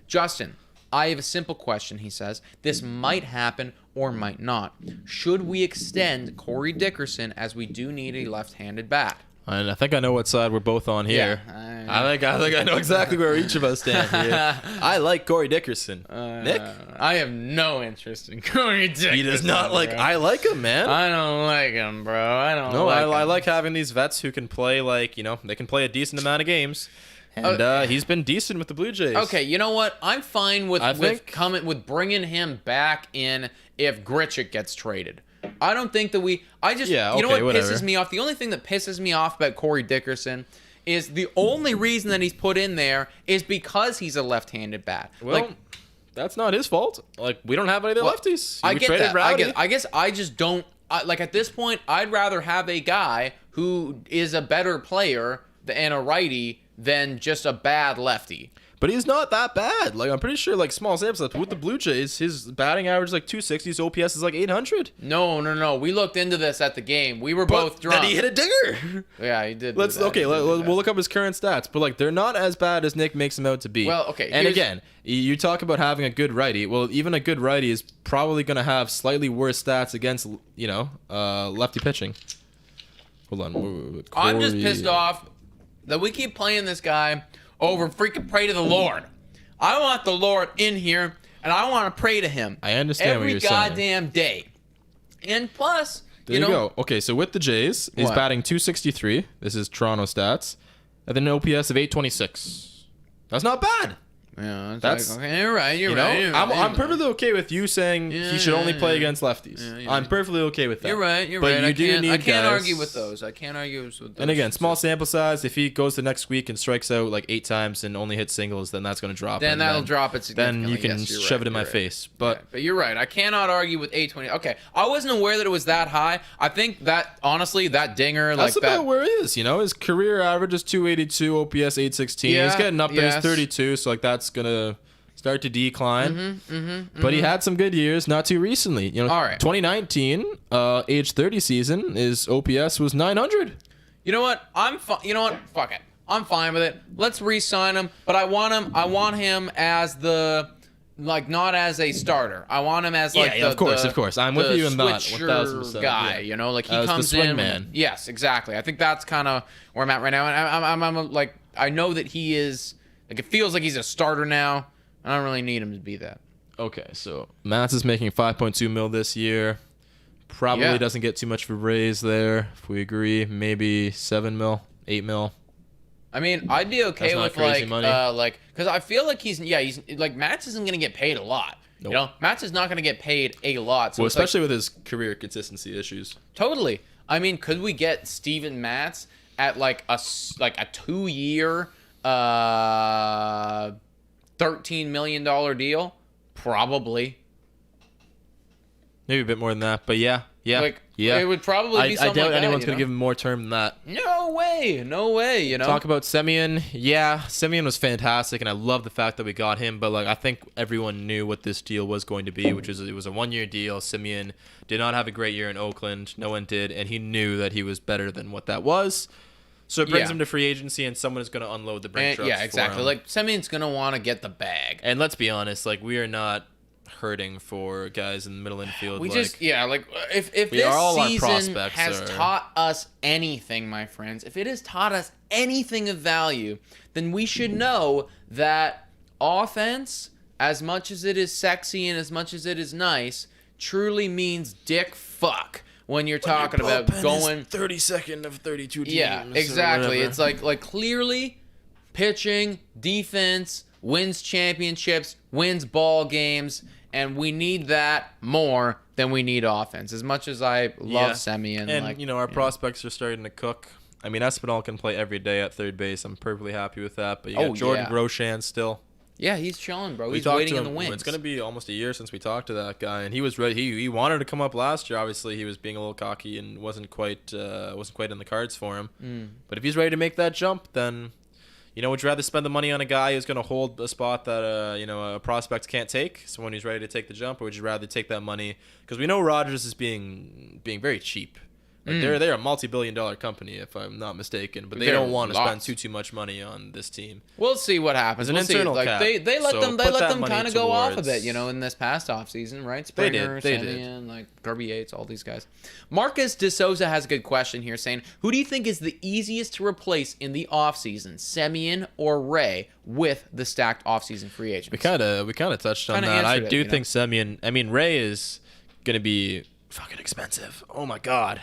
Justin, I have a simple question, he says. This might happen or might not. Should we extend Corey Dickerson as we do need a left-handed bat? And I think I know what side we're both on here. Yeah, I think I know exactly where each of us stand here. I like Corey Dickerson. Nick? I have no interest in Corey Dickerson. He does not like. bro. I like him, man. I don't like him, bro. I don't No, like I him. like having these vets who can play they can play a decent amount of games, and he's been decent with the Blue Jays. Okay, you know what? I'm fine with I think- with bringing him back in if Grichuk gets traded. I don't think that you know what whatever. pisses me off? The only thing that pisses me off about Corey Dickerson is the only reason that he's put in there is because he's a left-handed bat. Well, that's not his fault. Like we don't have any other lefties. I We get traded that. Rowdy. I guess I just don't at this point. I'd rather have a guy who is a better player and a righty than just a bad lefty. But he's not that bad. Like I'm pretty sure, like small sample size with the Blue Jays, his batting average is like 260. His OPS is like 800. No. We looked into this at the game. We were both drunk. Then he hit a dinger. Yeah, he did. We'll look up his current stats, but like they're not as bad as Nick makes them out to be. Well, okay, And here's- again, you talk about having a good righty. Well, even a good righty is probably going to have slightly worse stats against lefty pitching. Hold on. I'm just Corey- pissed off that we keep playing this guy over freaking pray to the Lord. I want the Lord in here, and I want to pray to him. I understand what every you're saying. goddamn day. And plus, There you go. Okay, so with the Jays, he's What? batting 263. This is Toronto stats. And then an OPS of 826. That's not bad. Yeah, That's- like, okay, you're right. You know, I'm perfectly okay with you saying he should only play against lefties. I'm perfectly okay with that. You're right. You're But right. you I need can't guys- argue with those. I can't argue with those. And again, small sample size. If he goes the next week and strikes out like 8 times and only hits singles, then that's going to drop. Then and that'll drop it Then significantly. you can Yes, you're shove right, it in my you're right. face. But But you're right. I cannot argue with 820. Okay, I wasn't aware that it was that high. I think that honestly, that dinger that's like about that. where he is. You know, his career average is 282, OPS 816. Yeah, He's getting up there. yes. He's 32, so like that's gonna start to decline. But he had some good years not too recently. You know, All right. 2019, age 30 season, his OPS was 900. You know what? You know what? Fuck it. I'm fine with it. Let's re-sign him. But I want him as the not as a starter. I want him as Yeah, of course. I'm with the you in that, switcher 1000%, guy. yeah. You know, like he As the comes swing in. man. Yes, exactly. I think that's kind of where I'm at right now. And I'm like, I know that he is like it feels like he's a starter now. I don't really need him to be that. Okay, so Mats is making 5.2 mil this year. Probably Yeah. doesn't get too much of a raise there, if we agree. Maybe 7 mil, 8 mil. I mean, I'd be okay That's not with crazy money. because I feel like he's like Mats isn't gonna get paid a lot. Nope. You know, Mats is not gonna get paid a lot. So Well, it's like, especially with his career consistency issues. totally. I mean, could we get Steven Matz at like a 2-year, $13 million deal? Probably. Maybe a bit more than that, but yeah. It would probably be I something doubt like that, anyone's you going to know? give him more term than that. No way. You know. Talk about Semyon. Yeah, Semyon was fantastic, and I love the fact that we got him. But like, I think everyone knew what this deal was going to be, which is it was a 1-year deal. Semyon did not have a great year in Oakland. No one did, and he knew that he was better than what that was. So it brings Yeah. him to free agency, and someone is going to unload the brake trucks. Yeah, exactly. For him. Like Semyon's gonna want to get the bag. And let's be honest, like we are not hurting for guys in the middle infield. If We are all this our season prospects has are- taught us anything, my friends, if it has taught us anything of value, then we should know that offense, as much as it is sexy and as much as it is nice, truly means dick fuck when you're talking about going 32nd of 32 teams. Yeah, or exactly. whatever. It's like clearly pitching, defense, wins championships, wins ball games, and we need that more than we need offense. As much as I love Semien, and our prospects are starting to cook. I mean, Espinal can play every day at third base. I'm perfectly happy with that. But you got Jordan Grosjean still. Yeah, he's chilling, bro. He's waiting in the wings. It's going to be almost a year since we talked to that guy, and he was ready. He wanted to come up last year. Obviously, he was being a little cocky and wasn't quite in the cards for him. But if he's ready to make that jump, then would you rather spend the money on a guy who's going to hold a spot that a prospect can't take, someone who's ready to take the jump, or would you rather take that money? Because we know Rogers is being very cheap. Like they're a multi-billion-dollar company, if I'm not mistaken, but they don't want to spend too much money on this team. We'll see what happens. There's an internal cap. They let them kind of go off of it, in this past offseason, right? Springer, Semien, Kirby Yates, all these guys. Marcus DeSouza has a good question here, saying, who do you think is the easiest to replace in the offseason, Semien or Ray, with the stacked offseason free agents? We kind of touched on that. I do think Semien. I mean, Ray is going to be fucking expensive. Oh my god.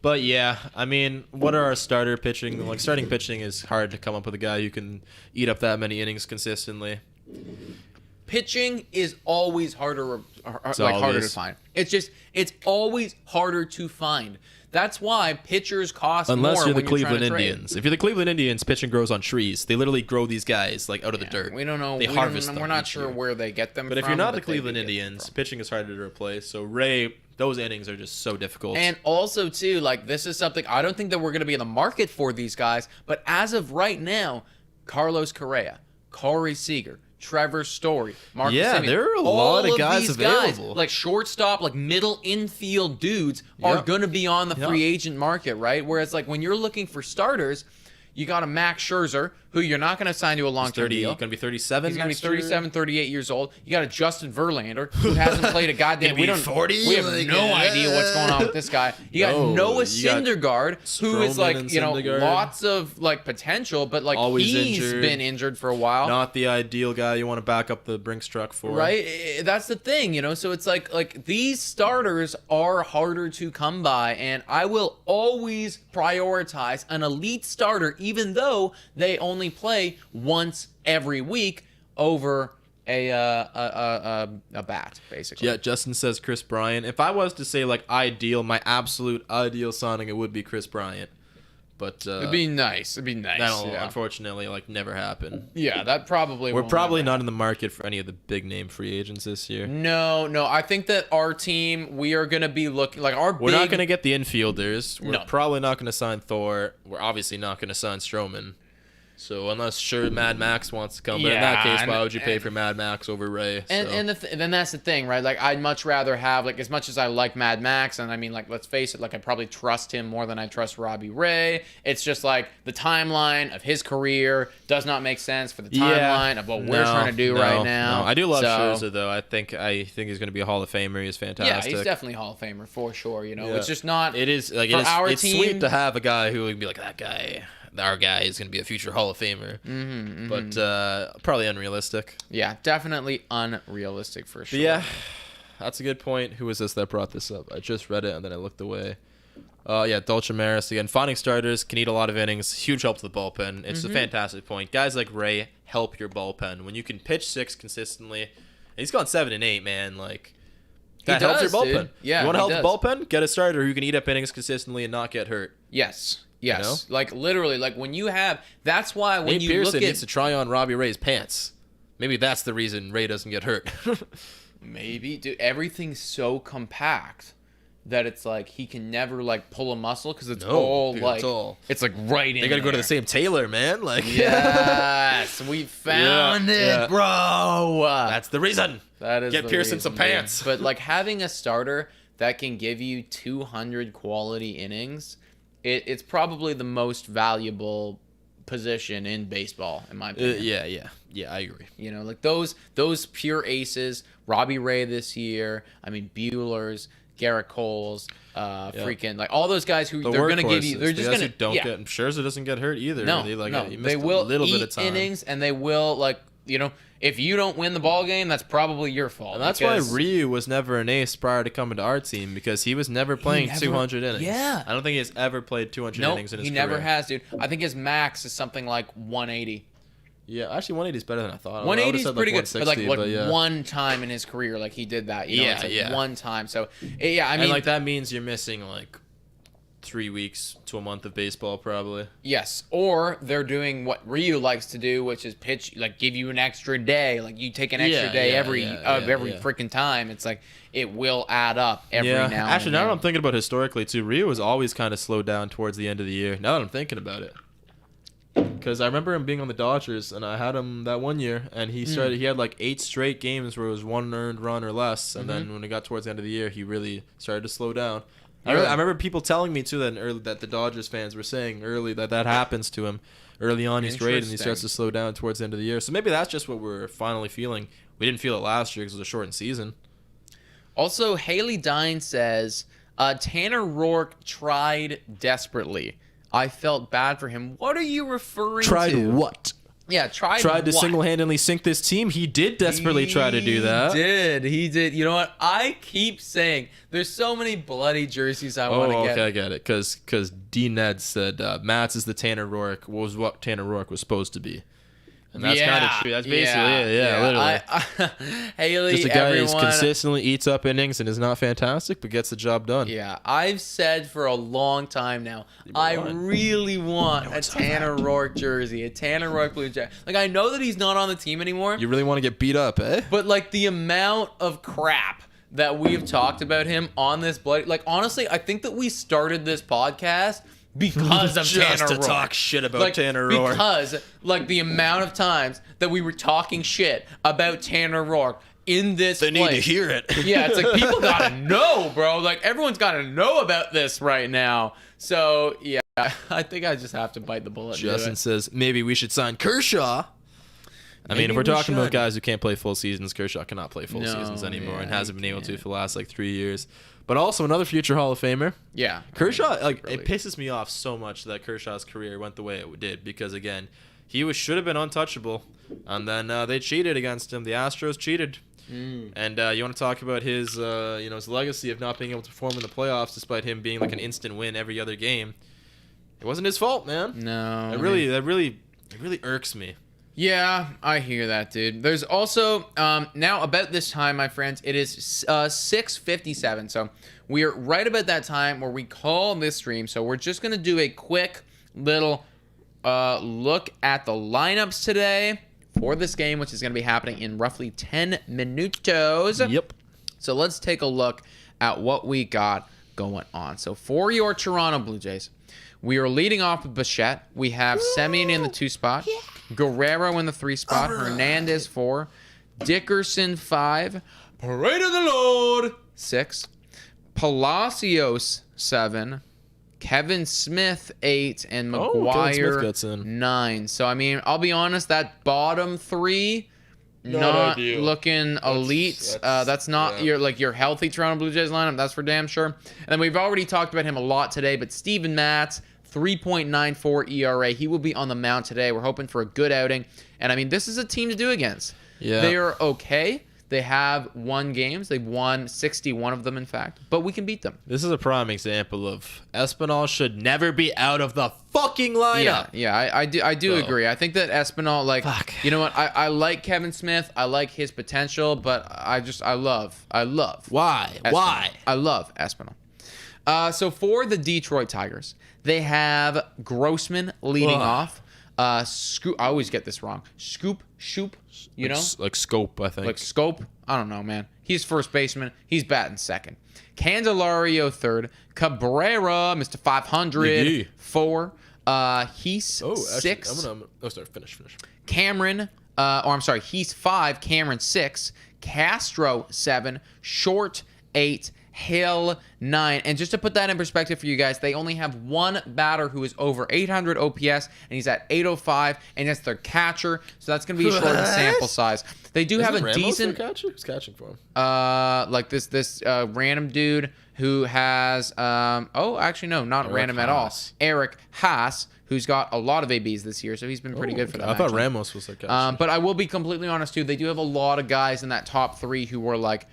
But yeah, I mean, what are our starter pitching? Like, starting pitching is hard to come up with a guy who can eat up that many innings consistently. Pitching is always harder to find. It's always harder to find. That's why pitchers cost more. Unless you're the Cleveland Indians. If you're the Cleveland Indians, pitching grows on trees. They literally grow these guys out of the dirt. We don't know. They harvest them. We're not sure where they get them from. But if you're not the Cleveland Indians, pitching is harder to replace. So Ray, those innings are just so difficult. And also too, this is something I don't think that we're going to be in the market for these guys. But as of right now, Carlos Correa, Corey Seager, Trevor Story, Marcus Semien, there are a lot of guys available. Like shortstop, middle infield dudes are going to be on the free agent market, right? Whereas when you're looking for starters, you got a Max Scherzer, who you're not going to sign to a long-term deal. He's going to be 37. He's going to be 37, 38 years old. You got a Justin Verlander, who hasn't played a goddamn. We have no idea what's going on with this guy. You got Noah Syndergaard, who is lots of potential, but he's been injured for a while. Not the ideal guy you want to back up the Brinks truck for. Right? That's the thing, So it's these starters are harder to come by, and I will always prioritize an elite starter, even though they only play once every week over a bat, basically. Yeah, Justin says Chris Bryant. If I was to say my absolute ideal signing, it would be Chris Bryant. But it'd be nice. That'll unfortunately never happen. Yeah, that probably. We're probably not in the market for any of the big name free agents this year. No. I think that our team, we are gonna be looking We're not gonna get the infielders. We're probably not gonna sign Thor. We're obviously not gonna sign Stroman. So unless Mad Max wants to come, but in that case, why would you pay for Mad Max over Ray? And then that's the thing, right? I'd much rather have as much as I like Mad Max, and I mean let's face it, I probably trust him more than I trust Robbie Ray. It's just the timeline of his career does not make sense for the timeline of what we're trying to do right now. No. I do love Scherzer though. I think he's going to be a Hall of Famer. He's fantastic. Yeah, he's definitely a Hall of Famer for sure. It's just not. It is it's sweet to have a guy who would be that guy. Our guy is going to be a future Hall of Famer, but probably unrealistic. Yeah, definitely unrealistic for sure. But yeah, that's a good point. Who was this that brought this up? I just read it and then I looked away. Dolce Maris again. Finding starters can eat a lot of innings. Huge help to the bullpen. It's a fantastic point. Guys like Ray help your bullpen. When you can pitch 6 consistently, and he's gone 7 and 8, man. That helps your bullpen. Dude. Yeah, you want to help the bullpen? Get a starter who can eat up innings consistently and not get hurt. Yes. Literally, when you have. That's why when Nate Pearson needs to try on Robbie Ray's pants. Maybe that's the reason Ray doesn't get hurt. Maybe, dude. Everything's so compact that it's he can never pull a muscle because it's all it's right in. They gotta go to the same tailor, man. Yes, we found it, bro. That's the reason. That is get Pearson some pants. But having a starter that can give you 200 quality innings. It's probably the most valuable position in baseball, in my opinion. Yeah, I agree. Those pure aces, Robbie Ray this year, I mean, Bueller's, Garrett Cole's, freaking, all those guys who they're going to give you, they're just going to, don't get, Scherzer doesn't get hurt either. No, they will a little bit of time. Innings, and they will, if you don't win the ball game, that's probably your fault. And that's why Ryu was never an ace prior to coming to our team, because he was never playing 200 innings. Yeah. I don't think he's ever played 200 innings in his career. He never has, dude. I think his max is something like 180. Yeah, actually 180 is better than I thought. 180 is pretty good, but like yeah. one time in his career, like he did that. You know, Yeah, it's like yeah. one time. So yeah, I mean, and like that means you're missing like 3 weeks to a month of baseball probably. yes, or they're doing what Ryu likes to do, which is pitch, like give you an extra day. Like you take an extra day every freaking time. It's like it will add up every now and then. Actually, now that I'm thinking about historically too, Ryu was always kind of slowed down towards the end of the year. Now that I'm thinking about it. Because I remember him being on the Dodgers, and I had him that one year, and he had like 8 straight games where it was 1 earned run or less, and then when it got towards the end of the year, he really started to slow down. I remember people telling me too that the Dodgers fans were saying early that happens to him. Early on, he's great, and he starts to slow down towards the end of the year. So maybe that's just what we're finally feeling. We didn't feel it last year because it was a shortened season. Also, Haley Dine says, Tanner Rourke tried desperately. I felt bad for him. What are you referring to? Tried what? Yeah, tried to what? single-handedly sink this team. He did desperately try to do that. He did. You know what? I keep saying there's so many bloody jerseys I want to get. Okay, I get it. Because D-Ned said Mats is the Tanner Rourke, was what Tanner Rourke was supposed to be. And that's kind of true. That's basically it. Yeah, literally. Haley, just a guy who consistently eats up innings and is not fantastic, but gets the job done. Yeah, I've said for a long time now, I really want a Tanner Rourke jersey, a Tanner Rourke Blue Jacket. Like, I know that he's not on the team anymore. You really want to get beat up, eh? But, like, the amount of crap that we've talked about him on this bloody... Like, honestly, I think that we started this podcast... because of Tanner Rourke. Just to talk shit about Tanner Rourke. Because, like, the amount of times that we were talking shit about Tanner Rourke in this They need to hear it. Yeah, it's like, people gotta know, bro. Like, everyone's gotta know about this right now. So, yeah, I think I just have to bite the bullet. Justin says, maybe we should sign Kershaw. I mean, if we're talking about guys who can't play full seasons, Kershaw cannot play full seasons anymore and hasn't been able to for the last, like, 3 years. But also another future Hall of Famer. Yeah. Kershaw, like, it pisses me off so much that Kershaw's career went the way it did because, again, he should have been untouchable, and then they cheated against him. The Astros cheated. And you want to talk about his, his legacy of not being able to perform in the playoffs despite him being like an instant win every other game. It wasn't his fault, man. No. It really irks me. Yeah, I hear that, dude. There's also, now about this time, my friends, it is 6:57. So we're right about that time where we call this stream. So we're just going to do a quick little look at the lineups today for this game, which is going to be happening in roughly 10 minutos. Yep. So let's take a look at what we got going on. So for your Toronto Blue Jays, we are leading off with Bichette. We have Semien in the 2 spot. Yeah. Guerrero in the 3 spot. Hernandez 4. Dickerson 5. Parade of the Lord 6. Palacios 7. Kevin Smith 8. And McGuire 9. So, I mean, I'll be honest, that bottom 3... Not looking elite. That's not your healthy Toronto Blue Jays lineup. That's for damn sure. And then we've already talked about him a lot today. But Steven Matz, 3.94 ERA. He will be on the mound today. We're hoping for a good outing. And I mean, this is a team to do against. Yeah. They are okay. They have won games. They've won 61 of them, in fact. But we can beat them. This is a prime example of Espinal should never be out of the fucking lineup. Yeah, I do agree. I think that Espinal, like, you know what? I like Kevin Smith. I like his potential, but I love. Why? Espinal. Why? I love Espinal. So for the Detroit Tigers, they have Grossman leading off. Scoop. I always get this wrong. Shoop. You know, like Scope. I think. Like Scope. I don't know, man. He's first baseman. He's batting second. Candelario third. Cabrera, Mr. 500, 4. He's 6. Sorry. Finish. Cameron. He's 5. Cameron 6. Castro 7. Short 8. Hill 9. And just to put that in perspective for you guys, they only have one batter who is over 800 OPS, and he's at 805, and that's their catcher. So that's going to be a short sample size. They do have a decent catcher. Who's catching for him? Like this random dude who has not Eric random at all. Eric Haas, who's got a lot of ABs this year, so he's been pretty good for that. I thought Ramos was their catcher. But I will be completely honest too. They do have a lot of guys in that top 3 who were like,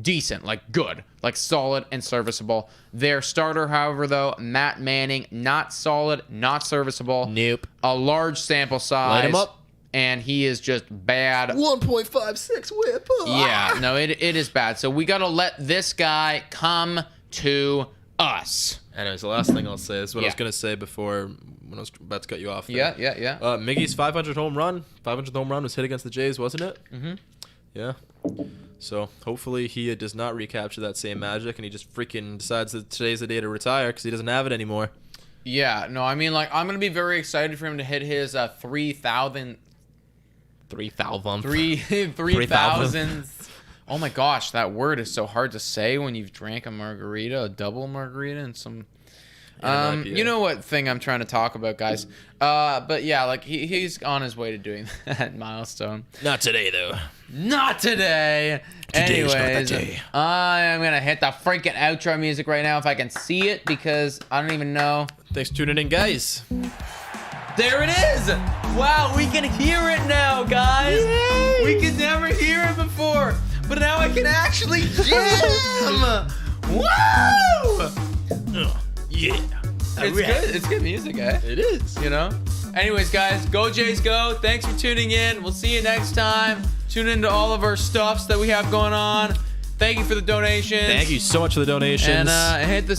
decent, like good, like solid and serviceable. Their starter, however, though, Matt Manning, not solid, not serviceable. Nope. A large sample size. Light him up. and he is just bad. 1.56 whip. Yeah, no, it is bad. So we got to let this guy come to us. Anyways, the last thing I'll say is what I was Yeah. going to say before when I was about to cut you off. Yeah. Miggy's 500th home run was hit against the Jays, wasn't it? Mm-hmm. Yeah. So hopefully he does not recapture that same magic and he just freaking decides that today's the day to retire because he doesn't have it anymore. Yeah, no, I mean, like, I'm going to be very excited for him to hit his 3,000th. 3,000th. Oh my gosh, that word is so hard to say when you've drank a margarita, a double margarita, and some. You know what thing I'm trying to talk about, guys. But yeah, like he's on his way to doing that milestone. Not today, though. Not today. Today's not the Anyways, day. I am gonna hit the freaking outro music right now if I can see it because I don't even know. Thanks for tuning in, guys. There it is! Wow, we can hear it now, guys! Yay! We could never hear it before, but now I can actually jam! Woo! Yeah. It's good. It's good music, eh? It is. You know? Anyways, guys, go Jays go. Thanks for tuning in. We'll see you next time. Tune into all of our stuffs that we have going on. Thank you for the donations. Thank you so much for the donations. And hit the